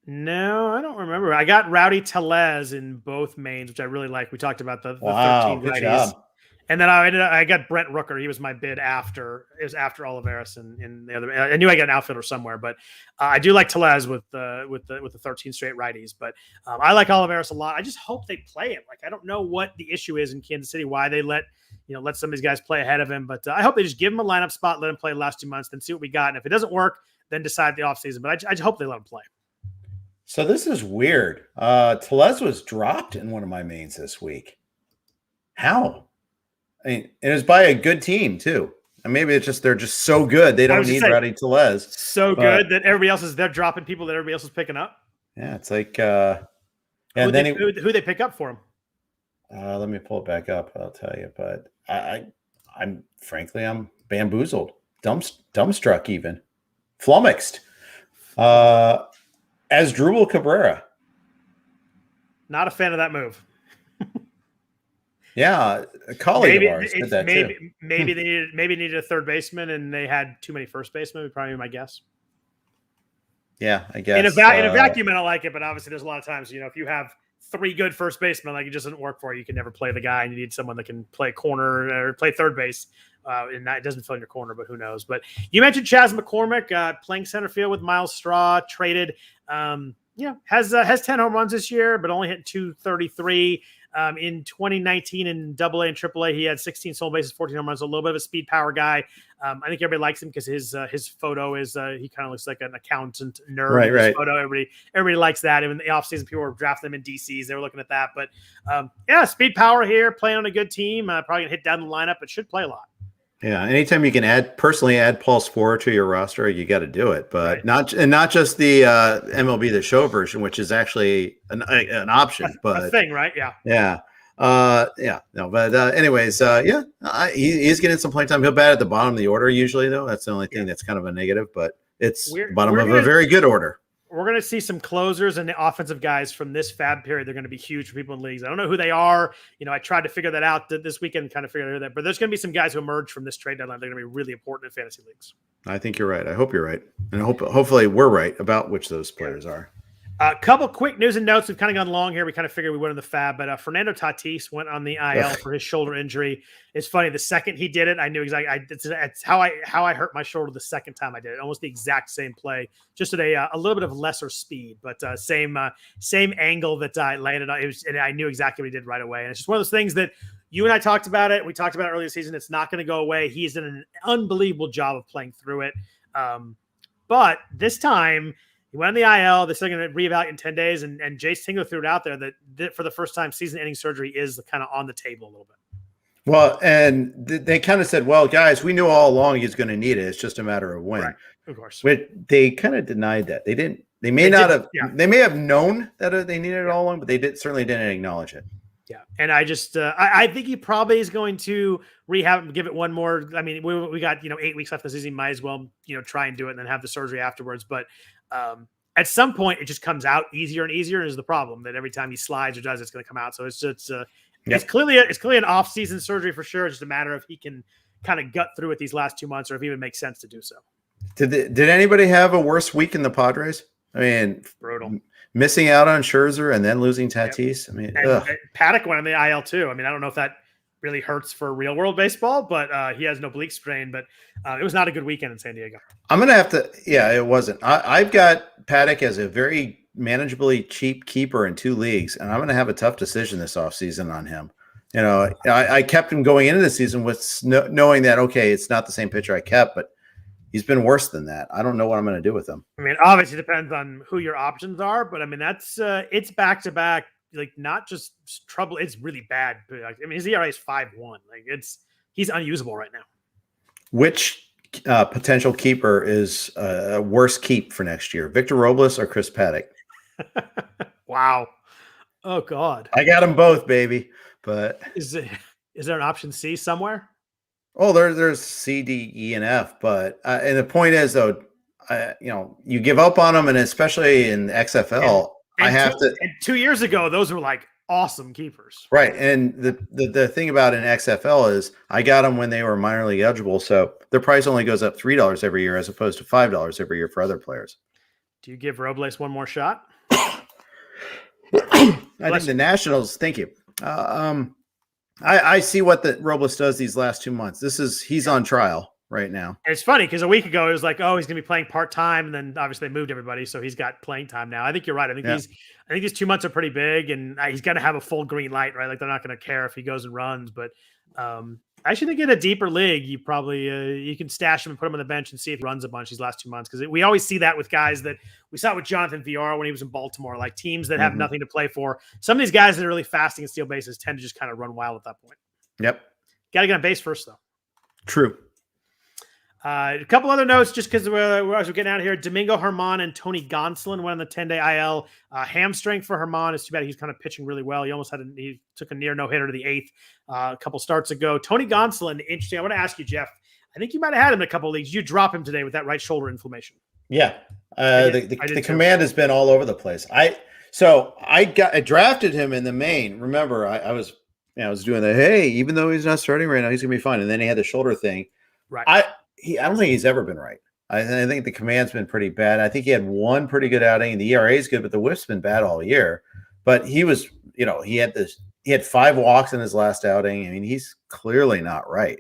No, I don't remember. I got Rowdy Tellez in both mains, which I really like. We talked about the 13 good righties. Job. And then I got Brent Rooker. He was my bid after. It was after Olaveras and the other. I knew I got an outfielder somewhere, but I do like Tellez with the 13 straight righties. But I like Olaveras a lot. I just hope they play him. Like I don't know what the issue is in Kansas City. Why they let some of these guys play ahead of him. But I hope they just give him a lineup spot, let him play the last 2 months, then see what we got. And if it doesn't work, then decide the offseason. But I just hope they let him play. So this is weird. Tellez was dropped in one of my mains this week. How? I mean, it was by a good team too. And maybe it's just they're just so good they don't need Rowdy Tellez. So good that everybody else they're dropping people that everybody else is picking up. Yeah, it's like who they pick up for him. Let me pull it back up. I'll tell you, but I'm frankly bamboozled, dumbstruck, even flummoxed. As Drupal Cabrera. Not a fan of that move. Yeah, a colleague of ours did that too. Maybe they needed a third baseman and they had too many first basemen. Would probably be my guess. Yeah, I guess. In a vacuum, I don't like it, but obviously there's a lot of times, if you have 3 good first basemen. Like, it just doesn't work for you. You can never play the guy, and you need someone that can play corner or play third base. And it doesn't fill in your corner, but who knows? But you mentioned Chas McCormick playing center field with Miles Straw, traded. Has 10 home runs this year, but only hit 233. In 2019 in AA and AAA, he had 16 stolen bases, 14 home runs. A little bit of a speed power guy. I think everybody likes him because his photo is he kind of looks like an accountant nerd. Right. Photo. Everybody likes that. And in the offseason, people were drafting them in DCs. They were looking at that. But speed power here, playing on a good team. Probably gonna hit down the lineup, but should play a lot. Yeah, anytime you can add Paul Sporer to your roster, you got to do it. But not just the MLB The Show version, which is actually an option, but a thing, right? Yeah. Anyways, he's getting some playing time. He'll bat at the bottom of the order usually, though. That's the only thing that's kind of a negative, but it's bottom of a very good order. We're going to see some closers and the offensive guys from this FAAB period. They're going to be huge for people in leagues. I don't know who they are. I tried to figure that out this weekend, kind of figure that out. But there's going to be some guys who emerge from this trade deadline. They're going to be really important in fantasy leagues. I think you're right. I hope you're right. And hopefully we're right about which those players are. A couple quick news and notes. We've kind of gone long here. We kind of figured we went in the FAAB, but Fernando Tatis went on the IL for his shoulder injury. It's funny. The second he did it, I knew exactly. It's how I hurt my shoulder the second time I did it. Almost the exact same play, just at a little bit of lesser speed, but same angle that I landed on. And I knew exactly what he did right away. And it's just one of those things that you and I talked about it. We talked about it earlier this season. It's not going to go away. He's done an unbelievable job of playing through it. But this time, he went on the IL. They're still going to reevaluate in 10 days. And Jace Tingler threw it out there that for the first time, season-ending surgery is kind of on the table a little bit. Well, and they kind of said, well, guys, we knew all along he's going to need it. It's just a matter of when. Right. Of course. But they kind of denied that. They didn't. They may have known that they needed it all along, but they certainly didn't acknowledge it. Yeah. And I just I think he probably is going to rehab and give it one more. I mean, we got 8 weeks left of the season. Might as well try and do it and then have the surgery afterwards. But at some point, it just comes out easier and easier. Is the problem that every time he slides or does, it's going to come out. So it's clearly an off-season surgery for sure. It's just a matter of he can kind of gut through it these last 2 months, or if it even makes sense to do so. Did anybody have a worse week in the Padres? I mean, brutal. Missing out on Scherzer and then losing Tatis. Yep. I mean, and Paddock went on the IL too. I mean, I don't know if that really hurts for real world baseball, but he has an oblique strain. But it was not a good weekend in San Diego. I'm gonna have to. Yeah, it wasn't. I've got Paddock as a very manageably cheap keeper in 2 leagues, and I'm gonna have a tough decision this offseason on him. I kept him going into the season with knowing that it's not the same pitcher I kept, but he's been worse than that. I don't know what I'm going to do with him. I mean, obviously it depends on who your options are, but I mean, that's it's back-to-back, like not just trouble. It's really bad. I mean, his ERA is 5.1. Like he's unusable right now. Which potential keeper is a worse keep for next year? Victor Robles or Chris Paddock? Wow. Oh God. I got them both, baby. But is there an option C somewhere? Oh, there's C, D, E, and F, but and the point is though, you give up on them, and especially in XFL, and 2 years ago, those were like awesome keepers, right? And the thing about an XFL is I got them when they were minor league eligible, so their price only goes up $3 every year as opposed to $5 every year for other players. Do you give Robles one more shot? I think the Nationals. Thank you. I see what the Robles does these last 2 months. He's on trial right now. And it's funny because a week ago it was like, oh, he's going to be playing part-time, and then obviously they moved everybody, so he's got playing time now. I think you're right. I think these 2 months are pretty big, and he's going to have a full green light, right? Like they're not going to care if he goes and runs, but I should think in a deeper league, you probably you can stash him and put him on the bench and see if he runs a bunch these last 2 months, because we always see that with guys that we saw it with Jonathan Villar when he was in Baltimore, like teams that have nothing to play for. Some of these guys that are really fasting and steal bases tend to just kind of run wild at that point. Yep. Got to get on base first, though. True. A couple other notes, just because we're getting out of here. Domingo Germán and Tony Gonsolin went on the 10-day IL. Hamstring for Germán. It's too bad. He's kind of pitching really well. He took a near no-hitter to the 8th a couple starts ago. Tony Gonsolin, interesting. I want to ask you, Jeff. I think you might have had him in a couple of leagues. You drop him today with that right shoulder inflammation. Yeah. The command has been all over the place. I drafted him in the main. Remember, I was doing the, hey, even though he's not starting right now, he's gonna be fine. And then he had the shoulder thing. Right. I don't think he's ever been right. I think the command's been pretty bad. I think he had one pretty good outing, and the ERA is good, but the whiff's been bad all year. But he was he had 5 walks in his last outing. I mean, he's clearly not right.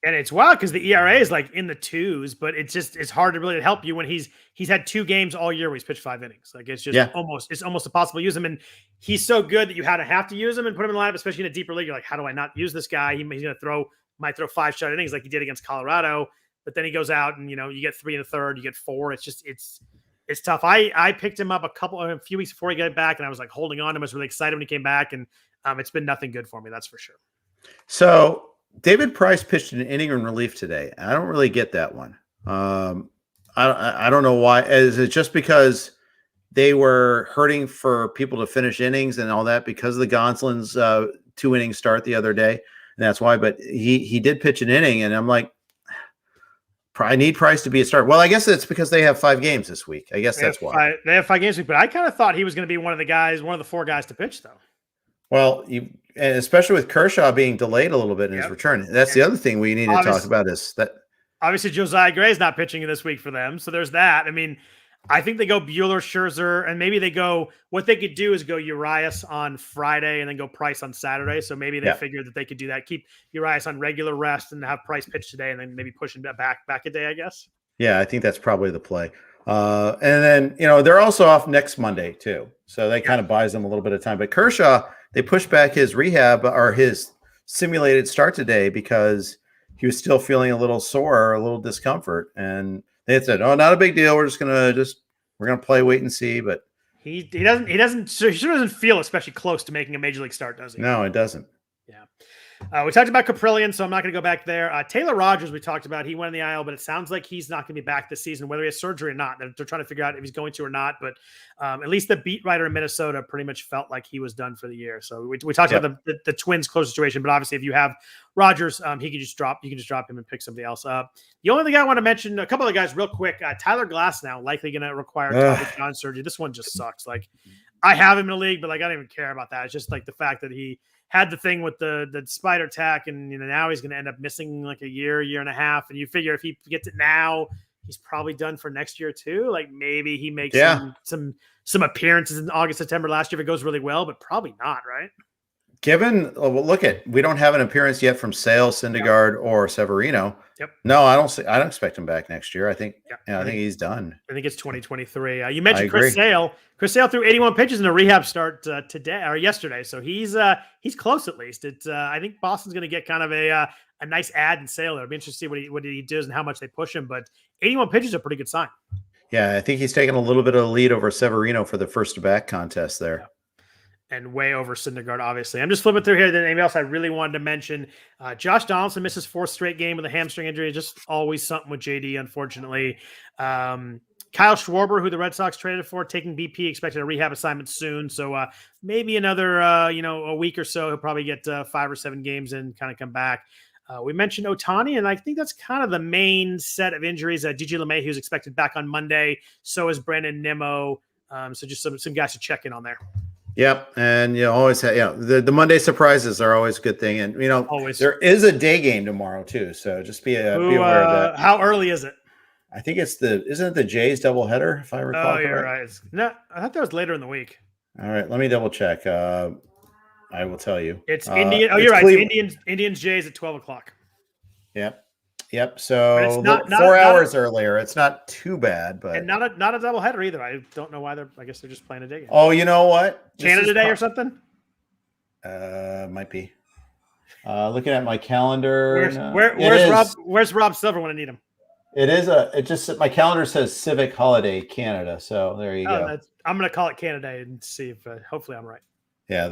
And it's wild because the ERA is like in the 2s, but it's hard to really help you when he's had 2 games all year where he's pitched 5 innings. Like it's just almost impossible to use him. And he's so good that you have to use him and put him in the lineup, especially in a deeper league. You're like, how do I not use this guy? He's going to might throw 5 shot innings like he did against Colorado, but then he goes out and you get 3 1/3, you get 4. It's tough. I picked him up a few weeks before he got back, and I was like holding on to him. I was really excited when he came back, and it's been nothing good for me. That's for sure. So David Price pitched an inning in relief today. I don't really get that one. I don't know why. Is it just because they were hurting for people to finish innings and all that because of the Gonsolin's 2 inning start the other day? And that's why. But he did pitch an inning, and I'm like, I need Price to be a start. Well, I guess it's because they have 5 games this week. I guess that's why. They have 5 games this week, but I kind of thought he was going to be one of the 4 guys to pitch, though. Well, and especially with Kershaw being delayed a little bit in his return. That's the other thing we need to talk about is that. Obviously, Josiah Gray's not pitching this week for them, so there's that. I mean, I think they go Buehler, Scherzer, and maybe they go – what they could do is go Urias on Friday and then go Price on Saturday. So maybe they figured that they could do that, keep Urias on regular rest and have Price pitch today and then maybe push him back a day, I guess. Yeah, I think that's probably the play. And then, they're also off next Monday too. So that kind of buys them a little bit of time. But Kershaw – they pushed back his rehab or his simulated start today because he was still feeling a little sore, a little discomfort. And they said, "Oh, not a big deal. We're going to play, wait and see." But he doesn't feel especially close to making a major league start, does he? No, it doesn't. Yeah. We talked about Caprillion, so I'm not going to go back there. Taylor Rogers, we talked about. He went in the IL, but it sounds like he's not going to be back this season, whether he has surgery or not. They're trying to figure out if he's going to or not. But at least the beat writer in Minnesota pretty much felt like he was done for the year. So we talked about the Twins' close situation, but obviously if you have Rogers, you can just drop him and pick somebody else up. The only thing I want to mention, a couple of guys real quick. Tyler Glasnow likely going to require Tommy John surgery. This one just sucks. Like I have him in the league, but like I don't even care about that. It's just like the fact that he had the thing with the spider tack, and now he's going to end up missing like a year and a half. And you figure if he gets it now, he's probably done for next year too. Like maybe he makes some appearances in August, September last year if it goes really well, but probably not, right? We don't have an appearance yet from Sale, Syndergaard, or Severino. Yep. No, I don't expect him back next year. I think he's done. I think it's 2023. You mentioned Chris Sale. Chris Sale threw 81 pitches in a rehab start today or yesterday, so he's close at least. I think Boston's going to get kind of a nice ad in Sale. It'll be interesting to see what he does and how much they push him. But 81 pitches is a pretty good sign. Yeah, I think he's taken a little bit of a lead over Severino for the first to back contest there. Yeah. And way over Syndergaard, obviously. I'm just flipping through here. Anything else I really wanted to mention? Josh Donaldson missed his 4th straight game with a hamstring injury. Just always something with JD, unfortunately. Kyle Schwarber, who the Red Sox traded for, taking BP, expected a rehab assignment soon. So maybe another, a week or so, he'll probably get 5 or 7 games and kind of come back. We mentioned Ohtani, and I think that's kind of the main set of injuries. DJ LeMahieu is expected back on Monday. So is Brandon Nimmo. So just some guys to check in on there. Yep, and always the Monday surprises are always a good thing, and always. There is a day game tomorrow too, so just be aware of that. How early is it? I think isn't it the Jays doubleheader if I recall? Oh, you're right. No, I thought that was later in the week. All right, let me double check. I will tell you. It's Indian. Oh, you're right. It's Indians Jays at 12:00. Yep. So not 4 hours earlier. It's not too bad, but and not a doubleheader either. I don't know why I guess they're just playing a day game. Oh, you know what? Canada Day or something? Might be. Looking at my calendar. Where's Rob Silver when I need him? My calendar says Civic Holiday Canada. So there you go. I'm going to call it Canada Day and see if hopefully I'm right. Yeah.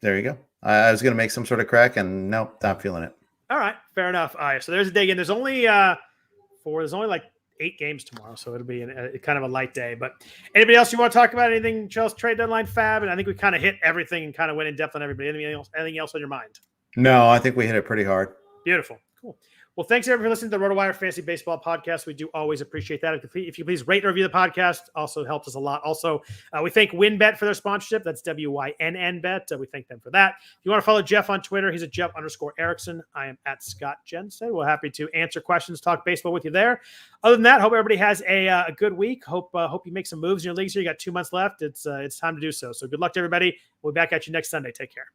There you go. I was going to make some sort of crack and nope, not feeling it. All right, fair enough. All right, so there's a day again. There's only like 8 games tomorrow, so it'll be kind of a light day. But anybody else you want to talk about? Anything, Charles? Trade deadline, FAAB, and I think we kind of hit everything and kind of went in depth on everybody. Anything else on your mind? No, I think we hit it pretty hard. Beautiful, cool. Well, thanks everyone for listening to the Rotowire Fantasy Baseball Podcast. We do always appreciate that. If you please rate and review the podcast, also helps us a lot. Also, we thank WynnBET for their sponsorship. That's WYNN Bet. We thank them for that. If you want to follow Jeff on Twitter, he's at Jeff_Erickson. I am at Scott Jenstad. We're happy to answer questions, talk baseball with you there. Other than that, hope everybody has a good week. Hope you make some moves in your leagues here. You got 2 months left. It's time to do so. So good luck to everybody. We'll be back at you next Sunday. Take care.